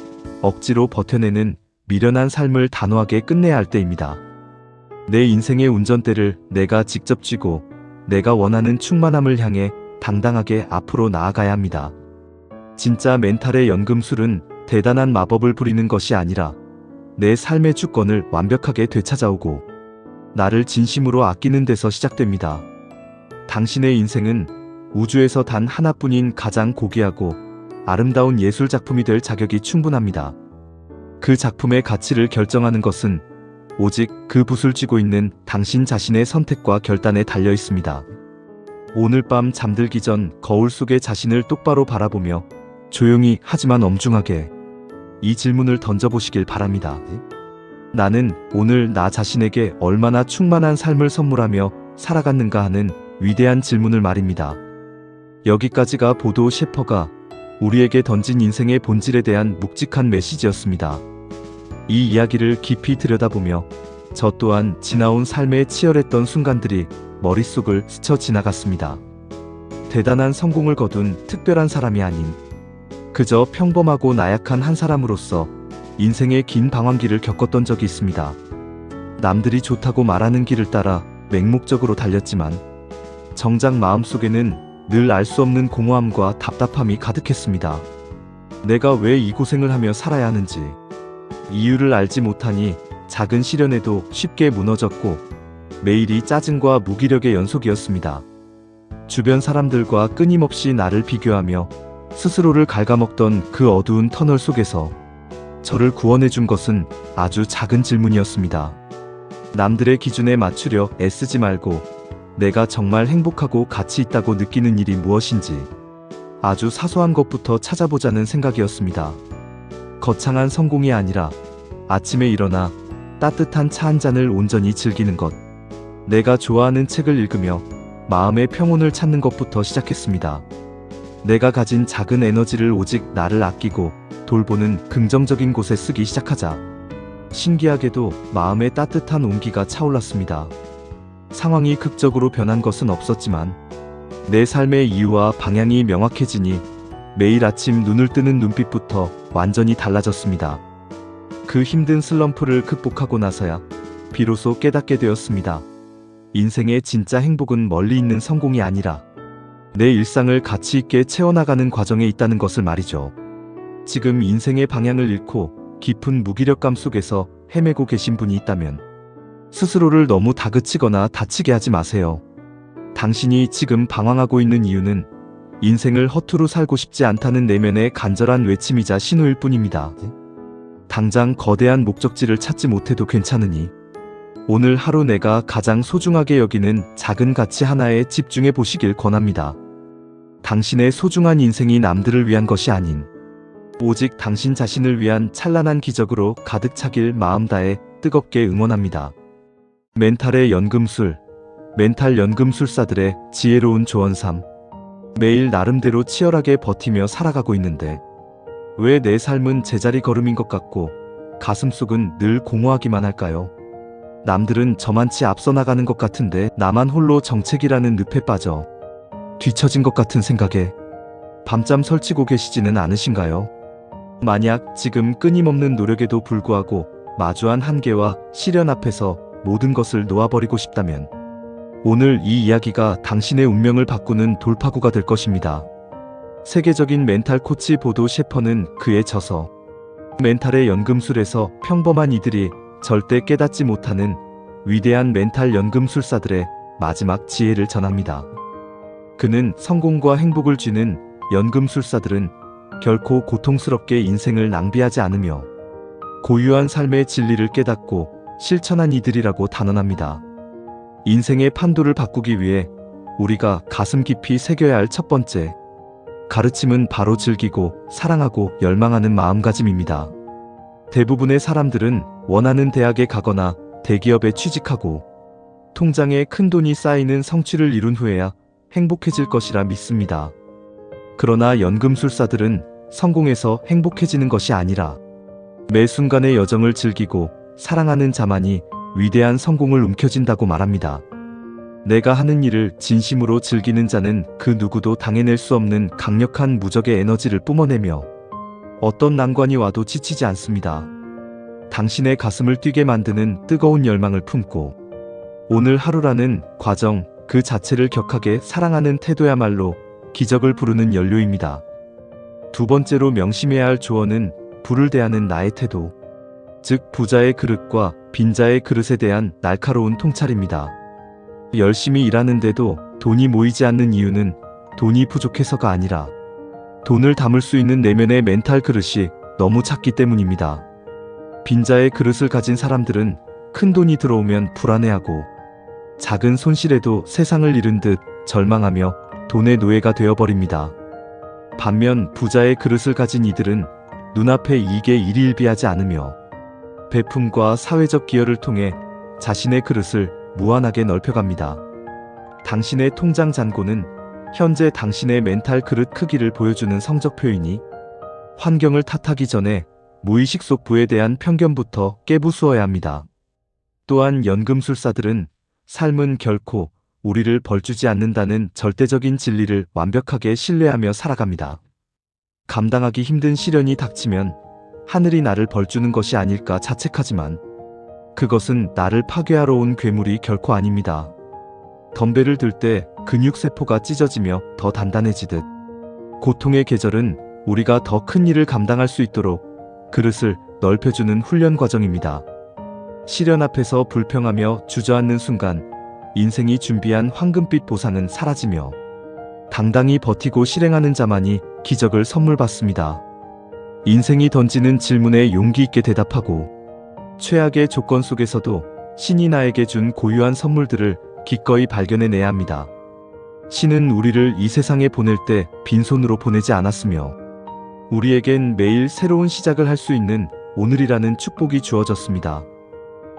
억지로 버텨내는 미련한 삶을 단호하게 끝내야 할 때입니다. 내 인생의 운전대를 내가 직접 쥐고 내가 원하는 충만함을 향해 당당하게 앞으로 나아가야 합니다. 진짜 멘탈의 연금술은 대단한 마법을 부리는 것이 아니라 내 삶의 주권을 완벽하게 되찾아오고 나를 진심으로 아끼는 데서 시작됩니다. 당신의 인생은 우주에서 단 하나뿐인 가장 고귀하고 아름다운 예술 작품이 될 자격이 충분합니다. 그 작품의 가치를 결정하는 것은 오직 그 붓을 쥐고 있는 당신 자신의 선택과 결단에 달려 있습니다. 오늘 밤 잠들기 전 거울 속의 자신을 똑바로 바라보며 조용히 하지만 엄중하게 이 질문을 던져보시길 바랍니다. 나는 오늘 나 자신에게 얼마나 충만한 삶을 선물하며 살아갔는가 하는 위대한 질문을 말입니다. 여기까지가 보도 셰퍼가 우리에게 던진 인생의 본질에 대한 묵직한 메시지였습니다. 이 이야기를 깊이 들여다보며 저 또한 지나온 삶의 치열했던 순간들이 머릿속을 스쳐 지나갔습니다. 대단한 성공을 거둔 특별한 사람이 아닌 그저 평범하고 나약한 한 사람으로서 인생의 긴 방황기를 겪었던 적이 있습니다. 남들이 좋다고 말하는 길을 따라 맹목적으로 달렸지만 정작 마음속에는 늘 알 수 없는 공허함과 답답함이 가득했습니다. 내가 왜 이 고생을 하며 살아야 하는지 이유를 알지 못하니 작은 시련에도 쉽게 무너졌고 매일이 짜증과 무기력의 연속이었습니다. 주변 사람들과 끊임없이 나를 비교하며 스스로를 갉아먹던 그 어두운 터널 속에서 저를 구원해준 것은 아주 작은 질문이었습니다. 남들의 기준에 맞추려 애쓰지 말고 내가 정말 행복하고 가치 있다고 느끼는 일이 무엇인지 아주 사소한 것부터 찾아보자는 생각이었습니다. 거창한 성공이 아니라 아침에 일어나 따뜻한 차 한 잔을 온전히 즐기는 것, 내가 좋아하는 책을 읽으며 마음의 평온을 찾는 것부터 시작했습니다. 내가 가진 작은 에너지를 오직 나를 아끼고 돌보는 긍정적인 곳에 쓰기 시작하자 신기하게도 마음에 따뜻한 온기가 차올랐습니다. 상황이 극적으로 변한 것은 없었지만 내 삶의 이유와 방향이 명확해지니 매일 아침 눈을 뜨는 눈빛부터 완전히 달라졌습니다. 그 힘든 슬럼프를 극복하고 나서야 비로소 깨닫게 되었습니다. 인생의 진짜 행복은 멀리 있는 성공이 아니라 내 일상을 가치 있게 채워나가는 과정에 있다는 것을 말이죠. 지금 인생의 방향을 잃고 깊은 무기력감 속에서 헤매고 계신 분이 있다면 스스로를 너무 다그치거나 다치게 하지 마세요. 당신이 지금 방황하고 있는 이유는 인생을 허투루 살고 싶지 않다는 내면의 간절한 외침이자 신호일 뿐입니다. 당장 거대한 목적지를 찾지 못해도 괜찮으니 오늘 하루 내가 가장 소중하게 여기는 작은 가치 하나에 집중해 보시길 권합니다. 당신의 소중한 인생이 남들을 위한 것이 아닌 오직 당신 자신을 위한 찬란한 기적으로 가득 차길 마음 다해 뜨겁게 응원합니다. 멘탈의 연금술, 멘탈 연금술사들의 지혜로운 조언 3. 매일 나름대로 치열하게 버티며 살아가고 있는데 왜 내 삶은 제자리 걸음인 것 같고 가슴속은 늘 공허하기만 할까요? 남들은 저만치 앞서 나가는 것 같은데 나만 홀로 정책이라는 늪에 빠져 뒤처진 것 같은 생각에 밤잠 설치고 계시지는 않으신가요? 만약 지금 끊임없는 노력에도 불구하고 마주한 한계와 시련 앞에서 모든 것을 놓아버리고 싶다면 오늘 이 이야기가 당신의 운명을 바꾸는 돌파구가 될 것입니다. 세계적인 멘탈 코치 보도 셰퍼는 그의 저서 멘탈의 연금술에서 평범한 이들이 절대 깨닫지 못하는 위대한 멘탈 연금술사들의 마지막 지혜를 전합니다. 그는 성공과 행복을 쥐는 연금술사들은 결코 고통스럽게 인생을 낭비하지 않으며 고유한 삶의 진리를 깨닫고 실천한 이들이라고 단언합니다. 인생의 판도를 바꾸기 위해 우리가 가슴 깊이 새겨야 할 첫 번째 가르침은 바로 즐기고 사랑하고 열망하는 마음가짐입니다. 대부분의 사람들은 원하는 대학에 가거나 대기업에 취직하고 통장에 큰 돈이 쌓이는 성취를 이룬 후에야 행복해질 것이라 믿습니다. 그러나 연금술사들은 성공해서 행복해지는 것이 아니라 매 순간의 여정을 즐기고 사랑하는 자만이 위대한 성공을 움켜쥔다고 말합니다. 내가 하는 일을 진심으로 즐기는 자는 그 누구도 당해낼 수 없는 강력한 무적의 에너지를 뿜어내며 어떤 난관이 와도 지치지 않습니다. 당신의 가슴을 뛰게 만드는 뜨거운 열망을 품고 오늘 하루라는 과정 그 자체를 격하게 사랑하는 태도야말로 기적을 부르는 연료입니다. 두 번째로 명심해야 할 조언은 부를 대하는 나의 태도, 즉 부자의 그릇과 빈자의 그릇에 대한 날카로운 통찰입니다. 열심히 일하는데도 돈이 모이지 않는 이유는 돈이 부족해서가 아니라 돈을 담을 수 있는 내면의 멘탈 그릇이 너무 작기 때문입니다. 빈자의 그릇을 가진 사람들은 큰 돈이 들어오면 불안해하고 작은 손실에도 세상을 잃은 듯 절망하며 돈의 노예가 되어버립니다. 반면 부자의 그릇을 가진 이들은 눈앞의 이익에 일희일비하지 않으며 베품과 사회적 기여를 통해 자신의 그릇을 무한하게 넓혀갑니다. 당신의 통장 잔고는 현재 당신의 멘탈 그릇 크기를 보여주는 성적표이니 환경을 탓하기 전에 무의식 속 부에 대한 편견부터 깨부수어야 합니다. 또한 연금술사들은 삶은 결코 우리를 벌주지 않는다는 절대적인 진리를 완벽하게 신뢰하며 살아갑니다. 감당하기 힘든 시련이 닥치면 하늘이 나를 벌주는 것이 아닐까 자책하지만 그것은 나를 파괴하러 온 괴물이 결코 아닙니다. 덤벨을 들 때 근육세포가 찢어지며 더 단단해지듯 고통의 계절은 우리가 더 큰 일을 감당할 수 있도록 그릇을 넓혀주는 훈련 과정입니다. 시련 앞에서 불평하며 주저앉는 순간 인생이 준비한 황금빛 보상은 사라지며 당당히 버티고 실행하는 자만이 기적을 선물 받습니다. 인생이 던지는 질문에 용기 있게 대답하고 최악의 조건 속에서도 신이 나에게 준 고유한 선물들을 기꺼이 발견해내야 합니다. 신은 우리를 이 세상에 보낼 때 빈손으로 보내지 않았으며 우리에겐 매일 새로운 시작을 할 수 있는 오늘이라는 축복이 주어졌습니다.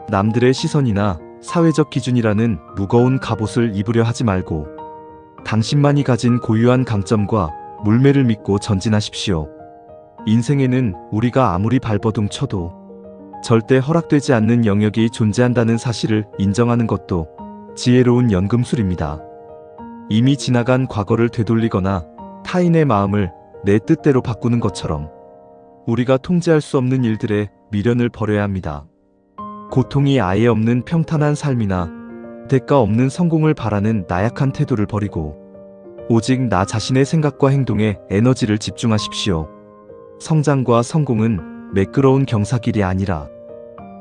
남들의 시선이나 사회적 기준이라는 무거운 갑옷을 입으려 하지 말고 당신만이 가진 고유한 강점과 물매를 믿고 전진하십시오. 인생에는 우리가 아무리 발버둥 쳐도 절대 허락되지 않는 영역이 존재한다는 사실을 인정하는 것도 지혜로운 연금술입니다. 이미 지나간 과거를 되돌리거나 타인의 마음을 내 뜻대로 바꾸는 것처럼 우리가 통제할 수 없는 일들에 미련을 버려야 합니다. 고통이 아예 없는 평탄한 삶이나 대가 없는 성공을 바라는 나약한 태도를 버리고 오직 나 자신의 생각과 행동에 에너지를 집중하십시오. 성장과 성공은 매끄러운 경사길이 아니라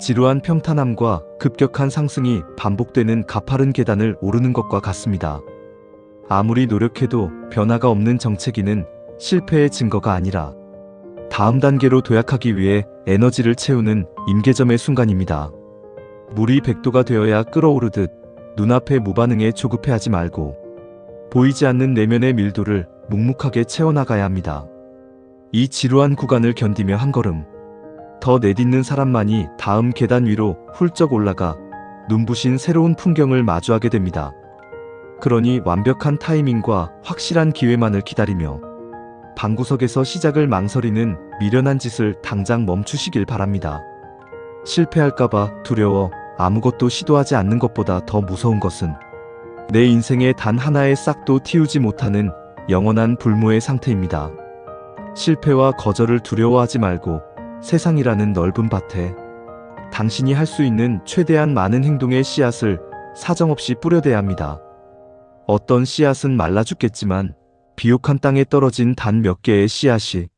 지루한 평탄함과 급격한 상승이 반복되는 가파른 계단을 오르는 것과 같습니다. 아무리 노력해도 변화가 없는 정체기는 실패의 증거가 아니라 다음 단계로 도약하기 위해 에너지를 채우는 임계점의 순간입니다. 물이 100도가 되어야 끓어오르듯 눈앞의 무반응에 조급해하지 말고 보이지 않는 내면의 밀도를 묵묵하게 채워나가야 합니다. 이 지루한 구간을 견디며 한 걸음 더 내딛는 사람만이 다음 계단 위로 훌쩍 올라가 눈부신 새로운 풍경을 마주하게 됩니다. 그러니 완벽한 타이밍과 확실한 기회만을 기다리며 방구석에서 시작을 망설이는 미련한 짓을 당장 멈추시길 바랍니다. 실패할까봐 두려워 아무것도 시도하지 않는 것보다 더 무서운 것은 내 인생에 단 하나의 싹도 틔우지 못하는 영원한 불모의 상태입니다. 실패와 거절을 두려워하지 말고 세상이라는 넓은 밭에 당신이 할 수 있는 최대한 많은 행동의 씨앗을 사정없이 뿌려대야 합니다. 어떤 씨앗은 말라 죽겠지만 비옥한 땅에 떨어진 단 몇 개의 씨앗이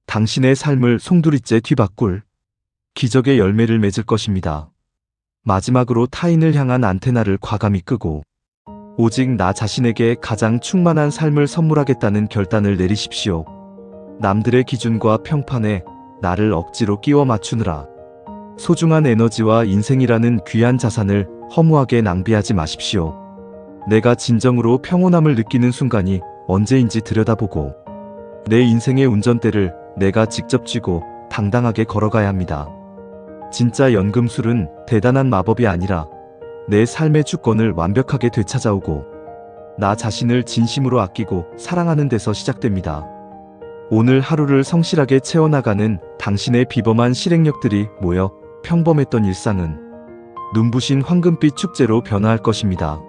당신의 삶을 송두리째 뒤바꿀 기적의 열매를 맺을 것입니다. 마지막으로 타인을 향한 안테나를 과감히 끄고 오직 나 자신에게 가장 충만한 삶을 선물하겠다는 결단을 내리십시오. 남들의 기준과 평판에 나를 억지로 끼워 맞추느라 소중한 에너지와 인생이라는 귀한 자산을 허무하게 낭비하지 마십시오. 내가 진정으로 평온함을 느끼는 순간이 언제인지 들여다보고 내 인생의 운전대를 내가 직접 쥐고 당당하게 걸어가야 합니다. 진짜 연금술은 대단한 마법이 아니라 내 삶의 주권을 완벽하게 되찾아오고 나 자신을 진심으로 아끼고 사랑하는 데서 시작됩니다. 오늘 하루를 성실하게 채워나가는 당신의 비범한 실행력들이 모여 평범했던 일상은 눈부신 황금빛 축제로 변화할 것입니다.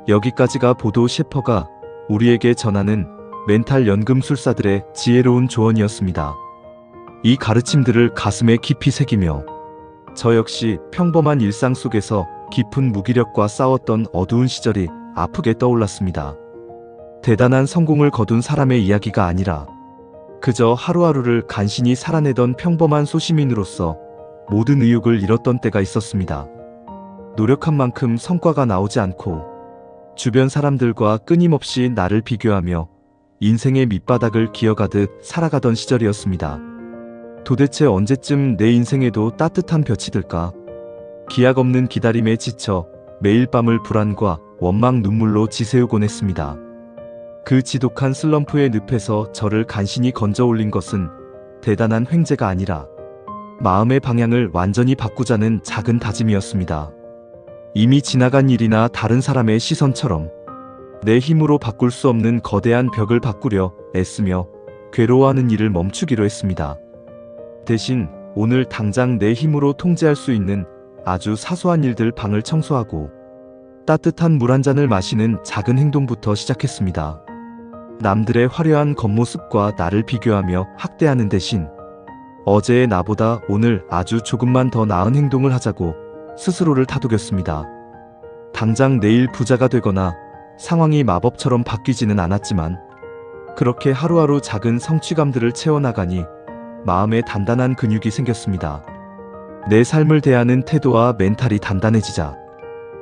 여기까지가 보도 셰퍼가 우리에게 전하는 멘탈 연금술사들의 지혜로운 조언이었습니다. 이 가르침들을 가슴에 깊이 새기며 저 역시 평범한 일상 속에서 깊은 무기력과 싸웠던 어두운 시절이 아프게 떠올랐습니다. 대단한 성공을 거둔 사람의 이야기가 아니라 그저 하루하루를 간신히 살아내던 평범한 소시민으로서 모든 의욕을 잃었던 때가 있었습니다. 노력한 만큼 성과가 나오지 않고 주변 사람들과 끊임없이 나를 비교하며 인생의 밑바닥을 기어가듯 살아가던 시절이었습니다. 도대체 언제쯤 내 인생에도 따뜻한 볕이 들까? 기약 없는 기다림에 지쳐 매일 밤을 불안과 원망 눈물로 지새우곤 했습니다. 그 지독한 슬럼프의 늪에서 저를 간신히 건져 올린 것은 대단한 횡재가 아니라 마음의 방향을 완전히 바꾸자는 작은 다짐이었습니다. 이미 지나간 일이나 다른 사람의 시선처럼 내 힘으로 바꿀 수 없는 거대한 벽을 바꾸려 애쓰며 괴로워하는 일을 멈추기로 했습니다. 대신 오늘 당장 내 힘으로 통제할 수 있는 아주 사소한 일들, 방을 청소하고 따뜻한 물 한 잔을 마시는 작은 행동부터 시작했습니다. 남들의 화려한 겉모습과 나를 비교하며 학대하는 대신 어제의 나보다 오늘 아주 조금만 더 나은 행동을 하자고 스스로를 다독였습니다. 당장 내일 부자가 되거나 상황이 마법처럼 바뀌지는 않았지만 그렇게 하루하루 작은 성취감들을 채워나가니 마음에 단단한 근육이 생겼습니다. 내 삶을 대하는 태도와 멘탈이 단단해지자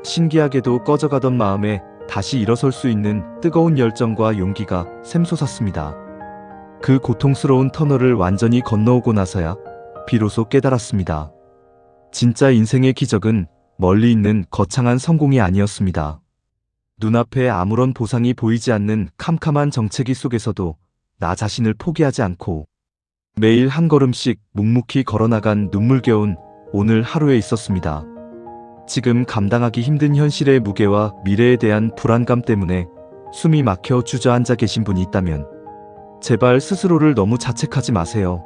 신기하게도 꺼져가던 마음에 다시 일어설 수 있는 뜨거운 열정과 용기가 샘솟았습니다. 그 고통스러운 터널을 완전히 건너오고 나서야 비로소 깨달았습니다. 진짜 인생의 기적은 멀리 있는 거창한 성공이 아니었습니다. 눈앞에 아무런 보상이 보이지 않는 캄캄한 정체기 속에서도 나 자신을 포기하지 않고 매일 한 걸음씩 묵묵히 걸어나간 눈물겨운 오늘 하루에 있었습니다. 지금 감당하기 힘든 현실의 무게와 미래에 대한 불안감 때문에 숨이 막혀 주저앉아 계신 분이 있다면 제발 스스로를 너무 자책하지 마세요.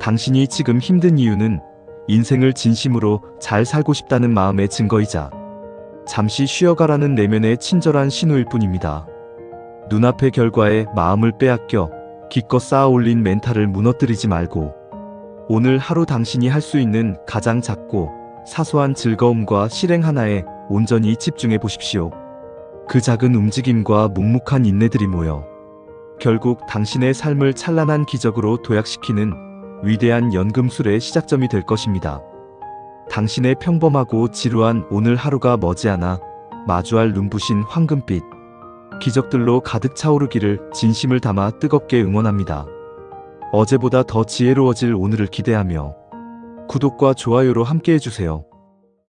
당신이 지금 힘든 이유는 인생을 진심으로 잘 살고 싶다는 마음의 증거이자 잠시 쉬어가라는 내면의 친절한 신호일 뿐입니다. 눈앞의 결과에 마음을 빼앗겨 기껏 쌓아 올린 멘탈을 무너뜨리지 말고 오늘 하루 당신이 할 수 있는 가장 작고 사소한 즐거움과 실행 하나에 온전히 집중해 보십시오. 그 작은 움직임과 묵묵한 인내들이 모여 결국 당신의 삶을 찬란한 기적으로 도약시키는 위대한 연금술의 시작점이 될 것입니다. 당신의 평범하고 지루한 오늘 하루가 머지않아 마주할 눈부신 황금빛 기적들로 가득 차오르기를 진심을 담아 뜨겁게 응원합니다. 어제보다 더 지혜로워질 오늘을 기대하며 구독과 좋아요로 함께 해주세요.